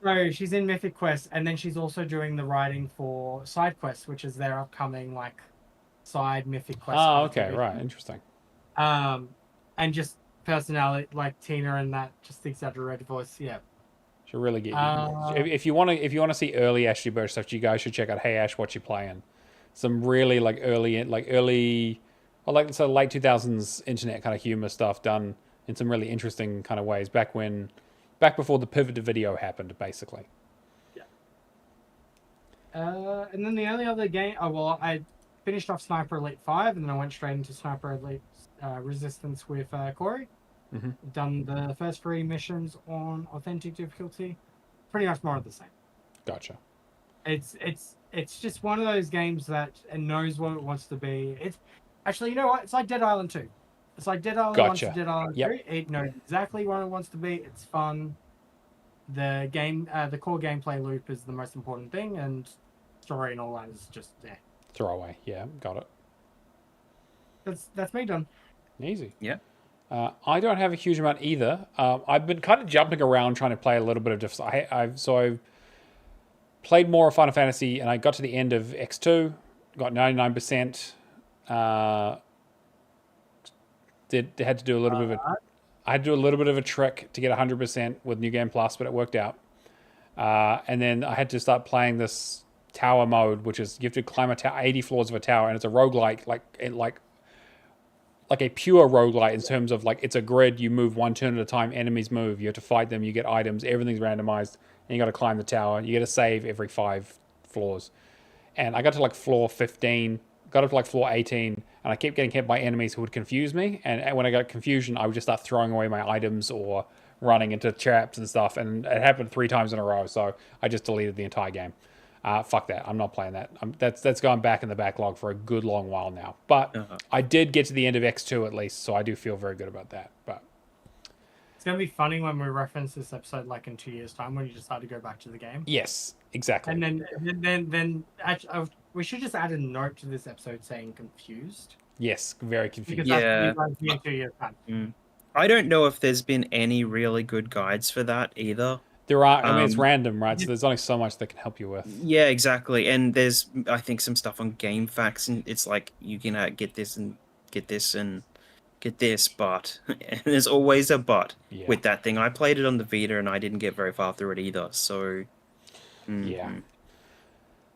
So she's in Mythic Quest, and then she's also doing the writing for Side Quest, which is their upcoming like side Mythic Quest. Oh, okay, right, interesting. And just personality like Tina and that just the exaggerated voice, yeah. She'll really get you. If you want to see early Ashley Birch stuff, you guys should check out Hey Ash, What You Playing? Some really like early, or like so late 2000s internet kind of humor stuff done in some really interesting kind of ways. Back before the pivot to video happened, basically. Yeah. And then the only other game, I finished off Sniper Elite 5, and then I went straight into Sniper Elite Resistance with Corey. Done the first 3 missions on authentic difficulty. Pretty much more of the same. Gotcha. It's just one of those games that it knows what it wants to be. It's actually, you know what? It's like Dead Island 2. It's like Dead Island 1 to Dead Island 3. It knows exactly what it wants to be. It's fun. The game, the core gameplay loop is the most important thing, and story and all that is just there. Throwaway. Yeah, got it. That's me done. Easy. Yeah. I don't have a huge amount either. I've been kind of jumping around trying to play a little bit of different. I've played more of Final Fantasy, and I got to the end of X2, got 99%. Had to do a little bit of I had to do a little bit of a trick to get 100% with New Game Plus, but it worked out. And then I had to start playing this tower mode, which is you have to climb 80 floors of a tower, and it's a roguelike, like a pure roguelite in terms of like it's a grid. You move one turn at a time. Enemies move. You have to fight them. You get items. Everything's randomized, and you got to climb the tower. You get to save every 5 floors. And I got to like floor 15. Got up to like floor 18, and I kept getting hit by enemies who would confuse me. And when I got confusion, I would just start throwing away my items or running into traps and stuff. And it happened 3 times in a row. So I just deleted the entire game. Fuck that. I'm not playing that. That's gone back in the backlog for a good long while now. But I did get to the end of X2 at least, so I do feel very good about that. But it's gonna be funny when we reference this episode like in 2 years' time when you decide to go back to the game. Yes, exactly. And then actually, we should just add a note to this episode saying confused. Yes, very confused. Yeah. In 2 years' time. I don't know if there's been any really good guides for that either. There are. I mean, it's random, right? So there's only so much that can help you with. Yeah, exactly. And there's, I think, some stuff on Game Facts, and it's like you can get this and get this and get this, but and there's always a but with that thing. I played it on the Vita, and I didn't get very far through it either. So, yeah.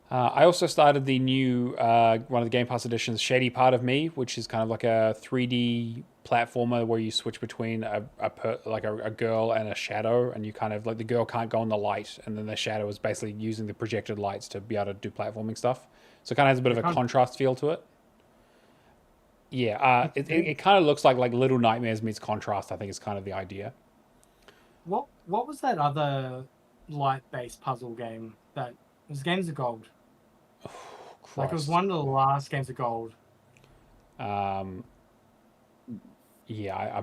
I also started the new one of the Game Pass editions, Shady Part of Me, which is kind of like a 3D platformer where you switch between a girl and a shadow, and you kind of like the girl can't go in the light, and then the shadow is basically using the projected lights to be able to do platforming stuff. So it kind of has a bit of a contrast feel to it. Yeah, it kind of looks like Little Nightmares meets Contrast. I think is kind of the idea. What was that other light-based puzzle game that It was Games of Gold. Oh, like, it was one of the last Games of Gold. Yeah, I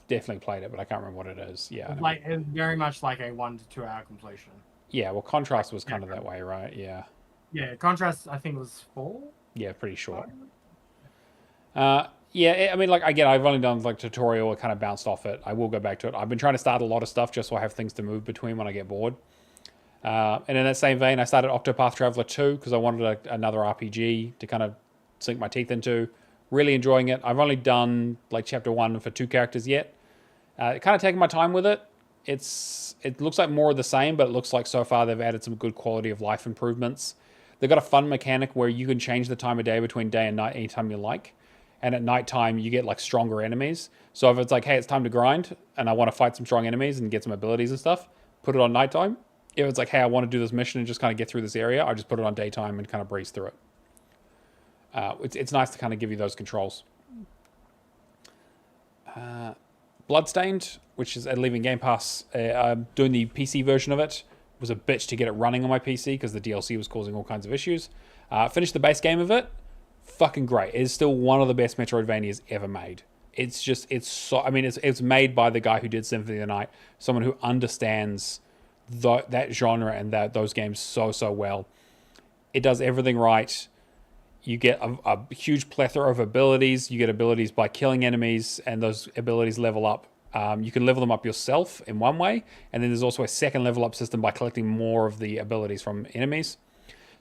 definitely played it, but I can't remember what it is. Yeah. Like, it's very much like a 1 to 2 hour completion. Yeah, well, Contrast was kind of that way, right? Yeah. Yeah, Contrast, I think, was 4. Yeah, pretty short. Yeah, I mean, like, again, I've only done, like, tutorial. It kind of bounced off it. I will go back to it. I've been trying to start a lot of stuff just so I have things to move between when I get bored. And in that same vein, I started Octopath Traveler 2 because I wanted another RPG to kind of sink my teeth into. Really enjoying it. I've only done, like, Chapter 1 for 2 characters yet. Kind of taking my time with it. It looks like more of the same, but it looks like so far they've added some good quality of life improvements. They've got a fun mechanic where you can change the time of day between day and night anytime you like. And at nighttime, you get like stronger enemies. So if it's like, hey, it's time to grind and I want to fight some strong enemies and get some abilities and stuff, put it on nighttime. If it's like, hey, I want to do this mission and just kind of get through this area, I just put it on daytime and kind of breeze through it. It's nice to kind of give you those controls. Bloodstained, which is leaving Game Pass, doing the PC version of it. It was a bitch to get it running on my PC because the DLC was causing all kinds of issues. Finished the base game of it. Fucking great. It is still one of the best Metroidvanias ever made. It's made by the guy who did Symphony of the Night, someone who understands that genre and those games so well. It does everything right. You get a huge plethora of abilities. You get abilities by killing enemies, and those abilities level up. You can level them up yourself in one way, and then there's also a second level up system by collecting more of the abilities from enemies.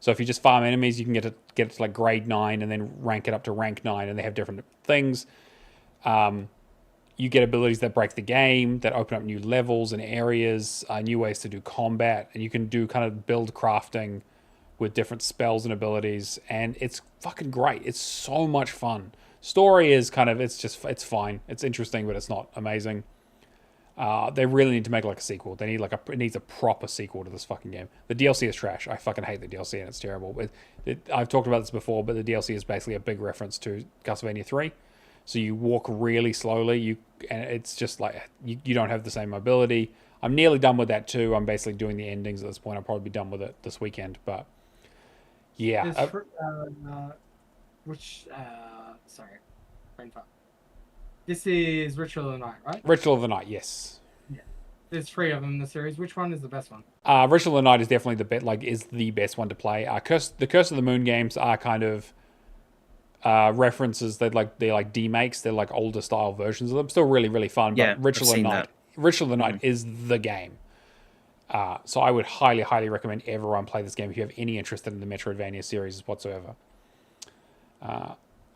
So if you just farm enemies, you can get it to like grade 9 and then rank it up to rank 9, and they have different things. You get abilities that break the game, that open up new levels and areas, new ways to do combat, and you can do kind of build crafting with different spells and abilities, and it's fucking great. It's so much fun. Story is kind of, it's fine. It's interesting, but it's not amazing. They really need to make like a sequel. They need it needs a proper sequel to this fucking game. The DLC is trash. I fucking hate the DLC and it's terrible. I've talked about this before, but the DLC is basically a big reference to Castlevania 3. So you walk really slowly, and it's just like you don't have the same mobility. I'm nearly done with that too. I'm basically doing the endings at this point. I'll probably be done with it this weekend, but yeah. Sorry, brain fart. This is Ritual of the Night, right? Ritual of the Night, yes. Yeah. There's 3 of them in the series. Which one is the best one? Ritual of the Night is definitely the best one to play. The Curse of the Moon games are kind of references. They're like demakes. They're like older style versions of them. Still really, really fun. Yeah, but Ritual of the Night is the game. So I would highly, highly recommend everyone play this game if you have any interest in the Metroidvania series whatsoever.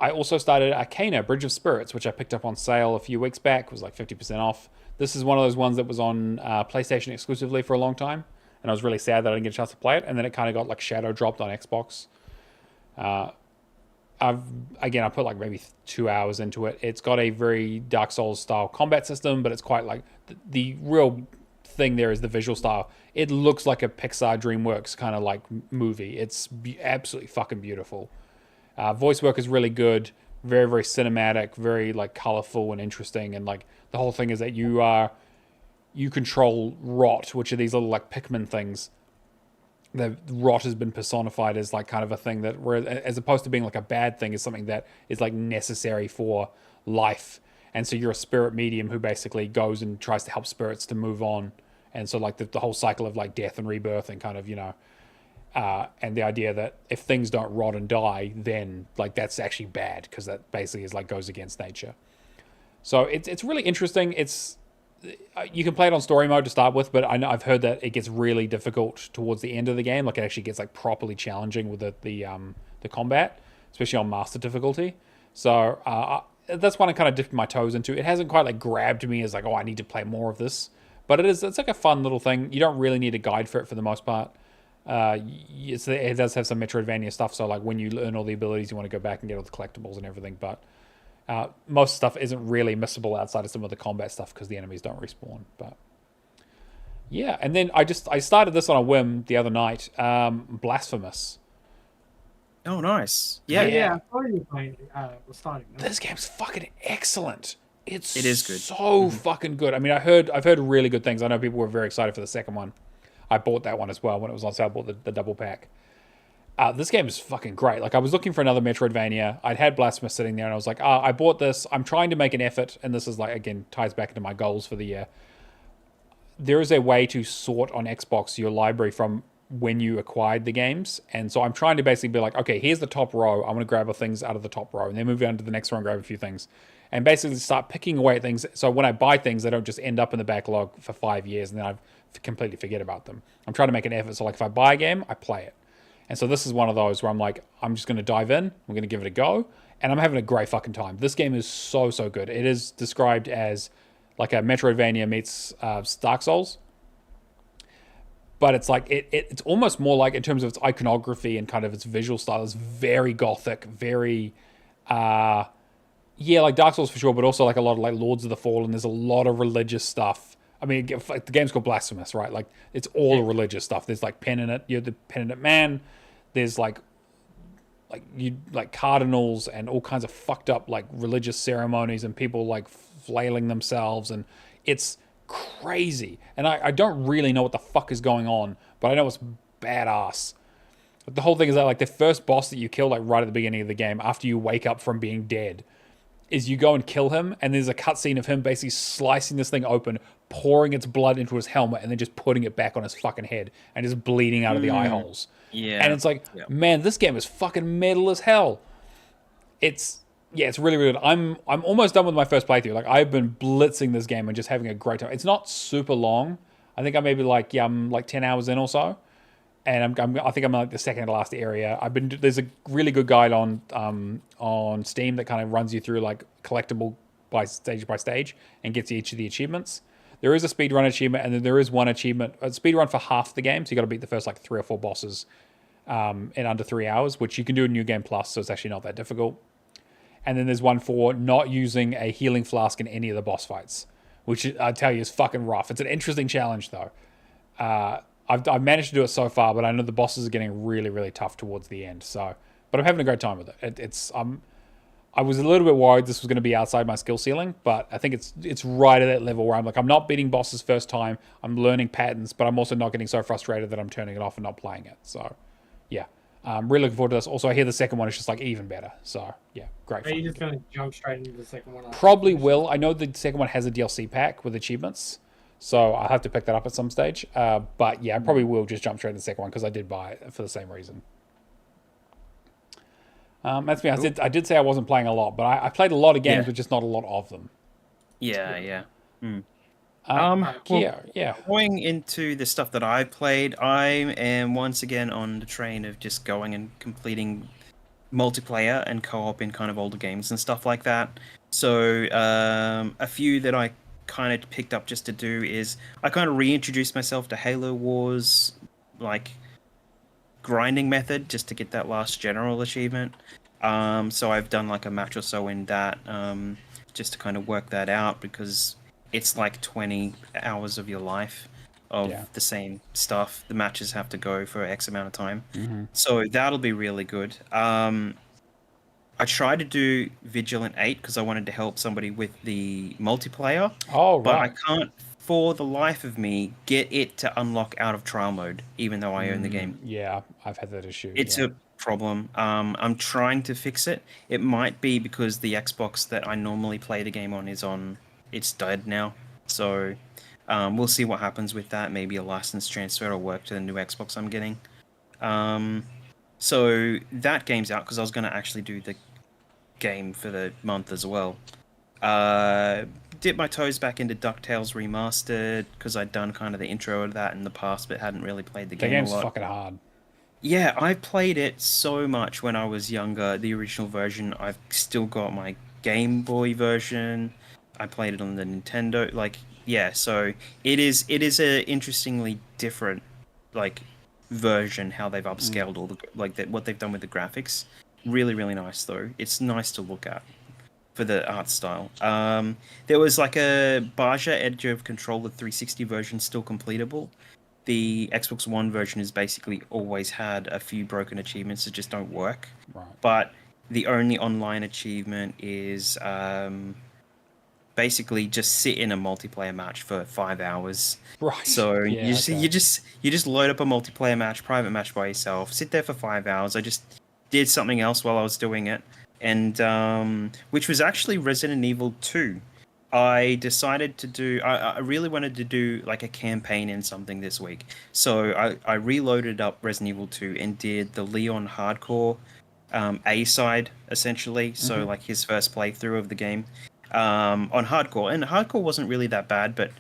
I also started Arcana, Bridge of Spirits, which I picked up on sale a few weeks back. It was like 50% off. This is one of those ones that was on PlayStation exclusively for a long time, and I was really sad that I didn't get a chance to play it, and then it kind of got like shadow dropped on Xbox. I put like maybe 2 hours into it. It's got a very Dark Souls style combat system, but it's quite like the real thing there is the visual style. It looks like a Pixar DreamWorks kind of like movie. It's absolutely fucking beautiful. Voice work is really good, very, very cinematic, very like colorful and interesting. And like the whole thing is that you control rot, which are these little like Pikmin things. The rot has been personified as like kind of a thing that, as opposed to being like a bad thing, is something that is like necessary for life. And so you're a spirit medium who basically goes and tries to help spirits to move on. And so like the whole cycle of like death and rebirth and kind of, and the idea that if things don't rot and die, then like that's actually bad because that basically is like goes against nature. So it's really interesting. You can play it on story mode to start with, but I've heard that it gets really difficult towards the end of the game. Like it actually gets like properly challenging with the combat, especially on master difficulty. So that's one I kind of dipped my toes into. It hasn't quite like grabbed me as like, oh, I need to play more of this, but it's like a fun little thing. You don't really need a guide for it for the most part. It does have some Metroidvania stuff, so like when you learn all the abilities, you want to go back and get all the collectibles and everything, but most stuff isn't really missable outside of some of the combat stuff because the enemies don't respawn. But yeah, and then I started this on a whim the other night. Blasphemous. Oh, nice. Yeah. I thought you were starting. This game's fucking excellent. It is good. So fucking good. I mean, I've heard really good things. I know people were very excited for the second one. I bought that one as well when it was on sale. I bought the double pack. This game is fucking great. Like, I was looking for another Metroidvania. I'd had Blasphemous sitting there, and I was like, I bought this. I'm trying to make an effort, and this is like, again, ties back into my goals for the year. There is a way to sort on Xbox your library from when you acquired the games, and so I'm trying to basically be like, okay, here's the top row. I'm going to grab things out of the top row, and then move down to the next row and grab a few things, and basically start picking away at things. So when I buy things, they don't just end up in the backlog for 5 years, and then I completely forget about them. I'm trying to make an effort. So like, if I buy a game, I play it. And so this is one of those where I'm like, I'm just going to dive in. I'm going to give it a go. And I'm having a great fucking time. This game is so, so good. It is described as like a Metroidvania meets Dark Souls. But it's like, it's almost more like, in terms of its iconography and kind of its visual style, it's very gothic, very, like Dark Souls for sure, but also like a lot of like Lords of the Fallen. There's a lot of religious stuff. I mean, the game's called Blasphemous, right? Like, it's all religious stuff. There's like penitent, you're the penitent man. There's like cardinals and all kinds of fucked up like religious ceremonies and people like flailing themselves, and it's crazy. And I don't really know what the fuck is going on, but I know it's badass. But the whole thing is that like the first boss that you kill like right at the beginning of the game after you wake up from being dead is you go and kill him, and there's a cutscene of him basically slicing this thing open, pouring its blood into his helmet, and then just putting it back on his fucking head and just bleeding out of the eye holes. Yeah. And it's like, man, this game is fucking metal as hell. It's really, really good. I'm almost done with my first playthrough. Like, I've been blitzing this game and just having a great time. It's not super long. I think I maybe I'm like 10 hours in or so. And I think I'm in like the second to last area. There's a really good guide on Steam that kind of runs you through like collectible by stage and gets you each of the achievements. There is a speedrun achievement, and then there is one achievement, a speedrun for half the game. So you got to beat the first like 3 or 4 bosses in under 3 hours, which you can do in New Game Plus. So it's actually not that difficult. And then there's one for not using a healing flask in any of the boss fights, which I tell you is fucking rough. It's an interesting challenge though. I've managed to do it so far, but I know the bosses are getting really, really tough towards the end. So, but I'm having a great time with it. I was a little bit worried this was going to be outside my skill ceiling, but I think it's right at that level where I'm like, I'm not beating bosses first time. I'm learning patterns, but I'm also not getting so frustrated that I'm turning it off and not playing it. So, yeah, I'm really looking forward to this. Also, I hear the second one is just like even better. So, yeah, great. Are you just going to jump straight into the second one? Probably will. I know the second one has a DLC pack with achievements. So I'll have to pick that up at some stage. But yeah, I probably will just jump straight to the second one because I did buy it for the same reason. That's me. I did say I wasn't playing a lot, but I played a lot of games, but just not a lot of them. Yeah. Going into the stuff that I played, I am once again on the train of just going and completing multiplayer and co-op in kind of older games and stuff like that. So a few that I kind of picked up just to do is I kind of reintroduced myself to Halo Wars, like grinding method just to get that last general achievement. So I've done like a match or so in that just to kind of work that out because it's like 20 hours of your life of the same stuff. The matches have to go for X amount of time. Mm-hmm. So that'll be really good. I tried to do Vigilant 8 because I wanted to help somebody with the multiplayer. Oh, right. But I can't, for the life of me, get it to unlock out of trial mode, even though I own the game. Yeah, I've had that issue. It's a problem. I'm trying to fix it. It might be because the Xbox that I normally play the game on it's dead now. So we'll see what happens with that. Maybe a license transfer will work to the new Xbox I'm getting. So that game's out because I was going to actually do the game for the month as well. Dipped my toes back into DuckTales Remastered because I'd done kind of the intro of that in the past but hadn't really played the game a lot. The game's fucking hard. Yeah, I played it so much when I was younger, the original version. I've still got my Game Boy version. I played it on the Nintendo. So it is a interestingly different version how they've upscaled all the what they've done with the graphics. Really, really nice though. It's nice to look at for the art style. There was like a Baja Edge of Controller 360 version still completable. The Xbox One version has basically always had a few broken achievements that just don't work. Right. But the only online achievement is basically just sit in a multiplayer match for 5 hours. Right. So Yeah, you just load up a multiplayer match, private match by yourself, sit there for 5 hours. I just did something else while I was doing it, and which was actually Resident Evil 2. I decided to do. I really wanted to do like a campaign in something this week, so I reloaded up Resident Evil 2 and did the Leon hardcore A side essentially. So like his first playthrough of the game on hardcore, and hardcore wasn't really that bad, but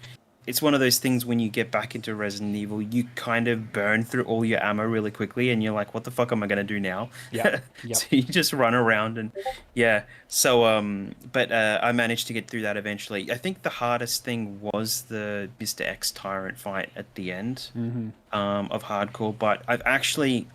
it's one of those things when you get back into Resident Evil, you kind of burn through all your ammo really quickly, and you're like, "What the fuck am I gonna do now?" Yeah. So you just run around and yeah. So but I managed to get through that eventually. I think the hardest thing was the Mr. X Tyrant fight at the end of hardcore, but I've actually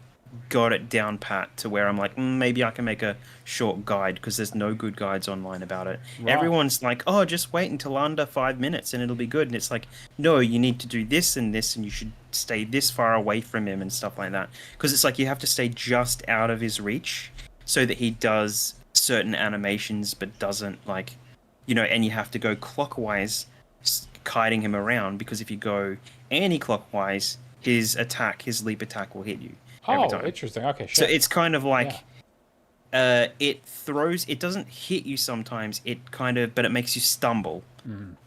got it down pat to where I'm like, maybe I can make a short guide because there's no good guides online about it. Right. Everyone's like, oh, just wait until under 5 minutes and it'll be good. And it's like, no, you need to do this and this, and you should stay this far away from him and stuff like that. Because it's like you have to stay just out of his reach so that he does certain animations but doesn't like, and you have to go clockwise, kiting him around, because if you go anti-clockwise, his leap attack will hit you. Oh, interesting. Okay, sure. So it's kind of like it doesn't hit you sometimes, but it makes you stumble.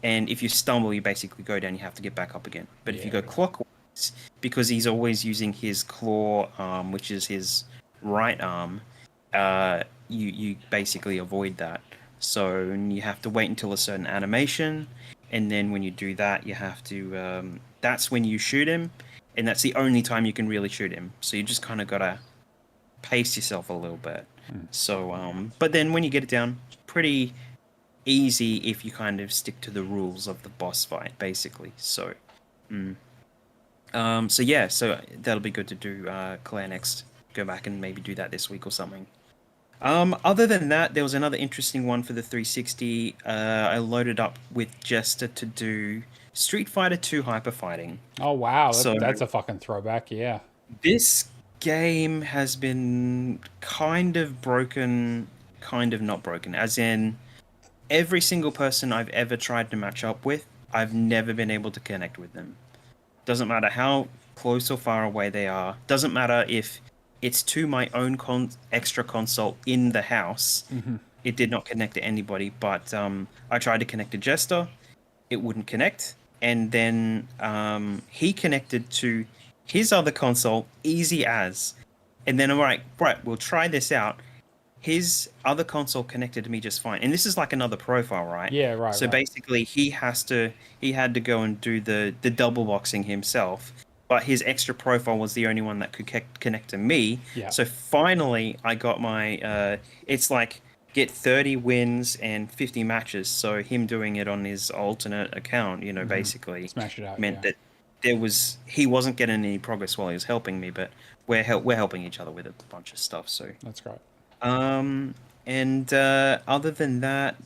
And if you stumble, you basically go down, you have to get back up again. But if you go clockwise, because he's always using his claw arm, which is his right arm, you basically avoid that. So you have to wait until a certain animation, and then when you do that, you have to that's when you shoot him. And that's the only time you can really shoot him. So you just kind of gotta pace yourself a little bit. So, but then when you get it down, pretty easy if you kind of stick to the rules of the boss fight, basically. So, so yeah, so that'll be good to do. Claire next, go back and maybe do that this week or something. Other than that, there was another interesting one for the 360. I loaded up with Jester to do Street Fighter 2 Hyper Fighting. Oh wow, that's a fucking throwback, yeah. This game has been kind of broken, kind of not broken, as in every single person I've ever tried to match up with, I've never been able to connect with them. Doesn't matter how close or far away they are. Doesn't matter if it's to my own extra console in the house. It did not connect to anybody, but I tried to connect to Jester. It wouldn't connect. And then he connected to his other console, easy as. And then I'm like, right, we'll try this out. His other console connected to me just fine. And this is like another profile, right? Yeah, right. So basically, he had to go and do the double boxing himself. But his extra profile was the only one that could connect to me. Yeah. So finally, I got my. It's like get 30 wins and 50 matches. So him doing it on his alternate account, basically smash it out, meant that he wasn't getting any progress while he was helping me, but we're helping each other with a bunch of stuff. So that's great. And other than that,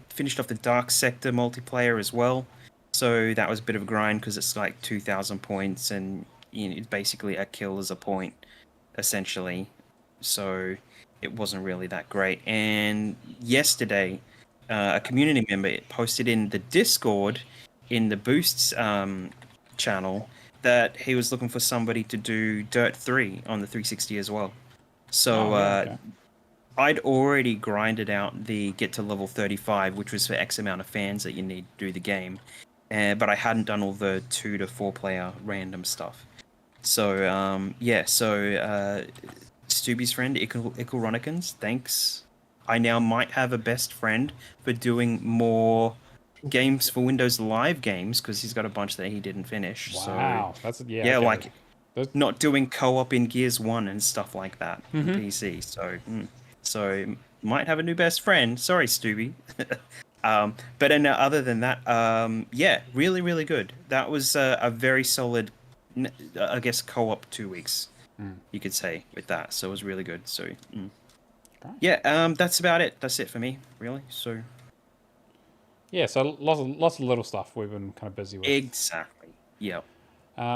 finished off the Dark Sector multiplayer as well. So that was a bit of a grind because it's like 2,000 points, and it's basically a kill as a point, essentially. So it wasn't really that great. And yesterday, a community member posted in the Discord, in the Boosts channel, that he was looking for somebody to do Dirt 3 on the 360 as well. So okay. I'd already grinded out the get to level 35, which was for X amount of fans that you need to do the game. But I hadn't done all the 2 to 4 player random stuff. So, Stubby's friend, Ickle thanks. I now might have a best friend for doing more games for Windows Live games, because he's got a bunch that he didn't finish. Wow, so, okay. Like not doing co-op in Gears 1 and stuff like that on PC. So might have a new best friend. Sorry, Stubby. But other than that, really, really good. That was a very solid, I guess, co-op 2 weeks, you could say, with that. So it was really good. So, that's about it. That's it for me, really. So, yeah, so lots of little stuff we've been kind of busy with. Exactly. Yeah.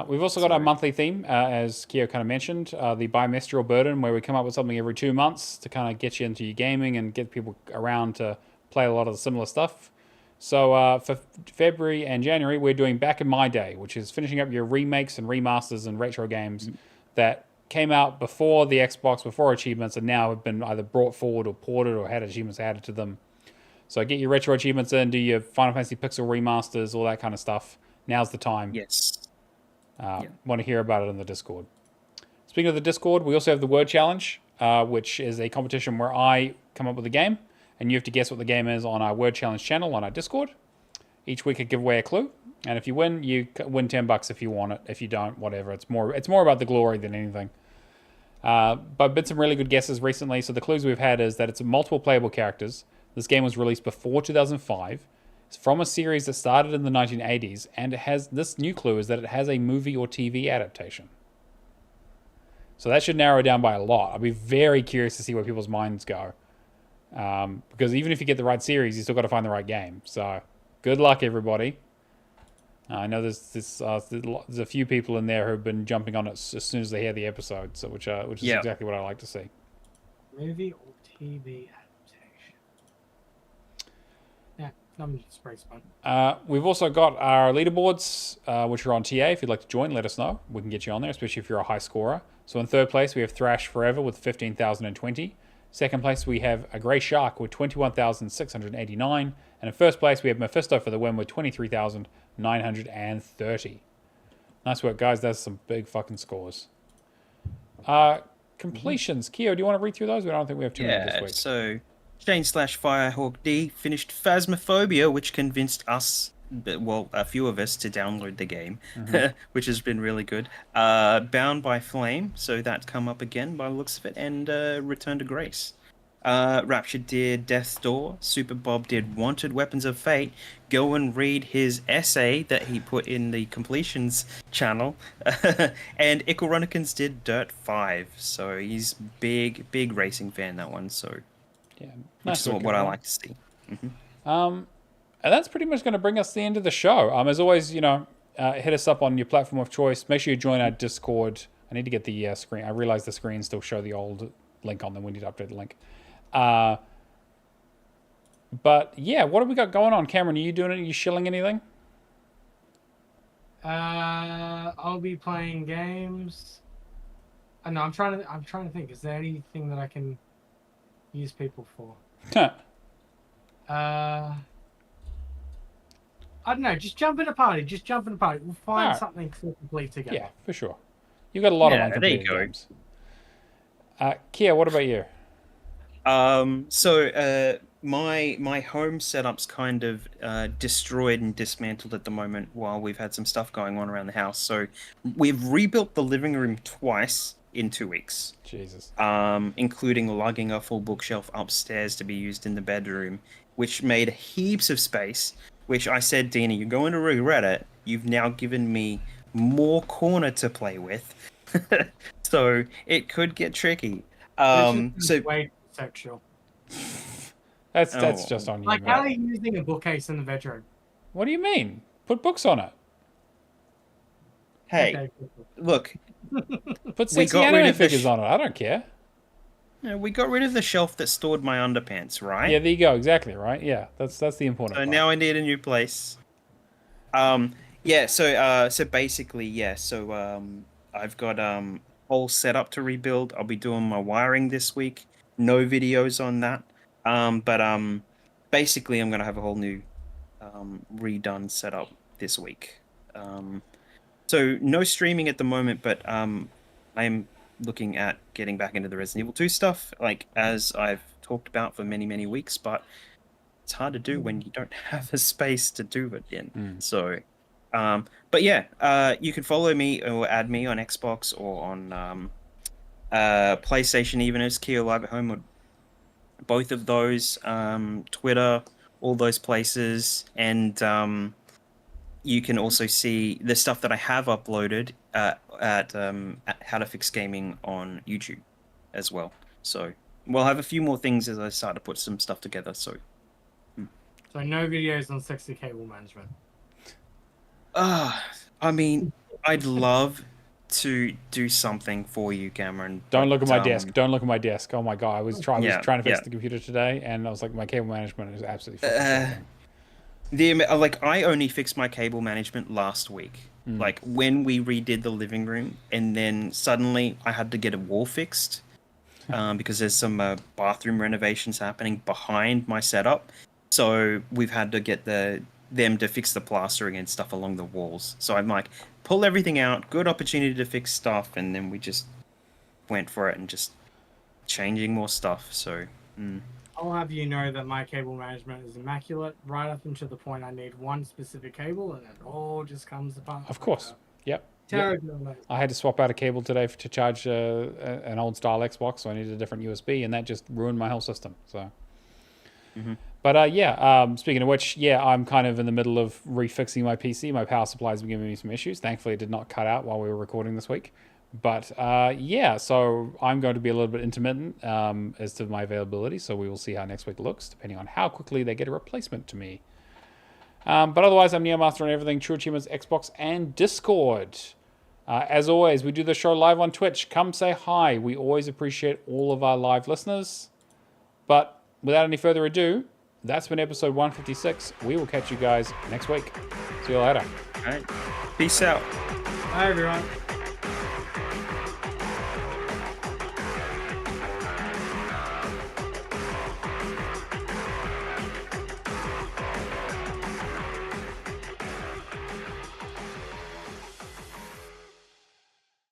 We've also got our monthly theme, as Keo kind of mentioned, the bimestral burden, where we come up with something every 2 months to kind of get you into your gaming and get people around to play a lot of the similar stuff. So for February and January, we're doing Back in My Day, which is finishing up your remakes and remasters and retro games that came out before the Xbox, before achievements, and now have been either brought forward or ported or had achievements added to them. So get your retro achievements in, do your Final Fantasy Pixel remasters, all that kind of stuff. Now's the time. Yes. Want to hear about it in the Discord. Speaking of the Discord, we also have the Word Challenge, which is a competition where I come up with a game, and you have to guess what the game is on our Word Challenge channel on our Discord. Each week I give away a clue, and if you win $10 if you want it. If you don't, whatever. It's more about the glory than anything. But been some really good guesses recently. So the clues we've had is that it's multiple playable characters. This game was released before 2005. It's from a series that started in the 1980s, and it has this new clue is that it has a movie or TV adaptation. So that should narrow it down by a lot. I'll be very curious to see where people's minds go. Because even if you get the right series, you still got to find the right game. So good luck, everybody. I know there's a few people in there who've been jumping on it as soon as they hear the episode, so which is exactly what I like to see. Movie or TV adaptation? Yeah, I'm just very fun. We've also got our leaderboards, which are on TA. If you'd like to join, let us know. We can get you on there, especially if you're a high scorer. So in third place, we have Thrash Forever with 15,020. Second place, we have a Grey Shark with 21,689. And in first place, we have Mephisto for the win with 23,930. Nice work, guys. That's some big fucking scores. Completions. Keo, do you want to read through those? I don't think we have too many this week. So Shane/Firehawk D finished Phasmophobia, which convinced us, well, a few of us, to download the game, which has been really good. Bound by Flame, so that's come up again by the looks of it, and Return to Grace. Rapture did Death's Door. Super Bob did Wanted Weapons of Fate. Go and read his essay that he put in the completions channel. And Icarunicans did Dirt 5. So he's big racing fan, that one. So yeah, which is what I like to see. And that's pretty much going to bring us to the end of the show. As always, hit us up on your platform of choice. Make sure you join our Discord. I need to get the screen. I realize the screens still show the old link on them. We need to update the link. But yeah, what have we got going on, Cameron? Are you doing it? Are you shilling anything? I'll be playing games. No, I'm trying to think. Is there anything that I can use people for? I don't know. Just jump in a party. We'll find something to complete together. Yeah, for sure. You got a lot of uncompleted games. Kia, what about you? My home setup's kind of destroyed and dismantled at the moment while we've had some stuff going on around the house. So we've rebuilt the living room twice in 2 weeks. Jesus. Including lugging a full bookshelf upstairs to be used in the bedroom, which made heaps of space, which I said, Dina, you're going to regret it. You've now given me more corner to play with. So it could get tricky. So way sexual. That's just on you. Like, how are you using a bookcase in the bedroom? What do you mean? Put books on it. Hey, okay. Look. Put sexy anime figures on it. I don't care. Yeah, we got rid of the shelf that stored my underpants, right? Yeah, there you go. Exactly, right? Yeah, that's the important part. So now I need a new place. So basically, I've got whole setup to rebuild. I'll be doing my wiring this week. No videos on that. But basically I'm gonna have a whole new redone setup this week. So no streaming at the moment, but I'm looking at getting back into the Resident Evil 2 stuff, like as I've talked about for many weeks, but it's hard to do when you don't have a space to do it in. So but yeah, you can follow me or add me on Xbox or on PlayStation, even as Keo Live at Home, or both of those, Twitter, all those places, and you can also see the stuff that I have uploaded at How to Fix Gaming on YouTube as well. So we'll have a few more things as I start to put some stuff together. So no videos on sexy cable management. I mean, I'd love to do something for you, Cameron. Don't look at my desk. Don't look at my desk. Oh my god, I was trying to fix the computer today, and I was like, my cable management is absolutely fucking Like, I only fixed my cable management last week. Like, when we redid the living room, and then suddenly I had to get a wall fixed because there's some bathroom renovations happening behind my setup. So we've had to get them to fix the plastering and stuff along the walls. So I'm like, pull everything out, good opportunity to fix stuff, and then we just went for it and just changing more stuff. So I'll have you know that my cable management is immaculate, right up until the point I need one specific cable, and it all just comes apart. Of course. Yep. Terrible. I had to swap out a cable today to charge an old style Xbox, so I needed a different USB, and that just ruined my whole system. So, but speaking of which, I'm kind of in the middle of refixing my PC. My power supply has been giving me some issues. Thankfully, it did not cut out while we were recording this week. But so I'm going to be a little bit intermittent as to my availability. So we will see how next week looks, depending on how quickly they get a replacement to me. But otherwise, I'm Neomaster on everything, True Achievements, Xbox, and Discord. As always, we do the show live on Twitch. Come say hi. We always appreciate all of our live listeners. But without any further ado, that's been episode 156. We will catch you guys next week. See you later. All right. Peace out. Bye, everyone.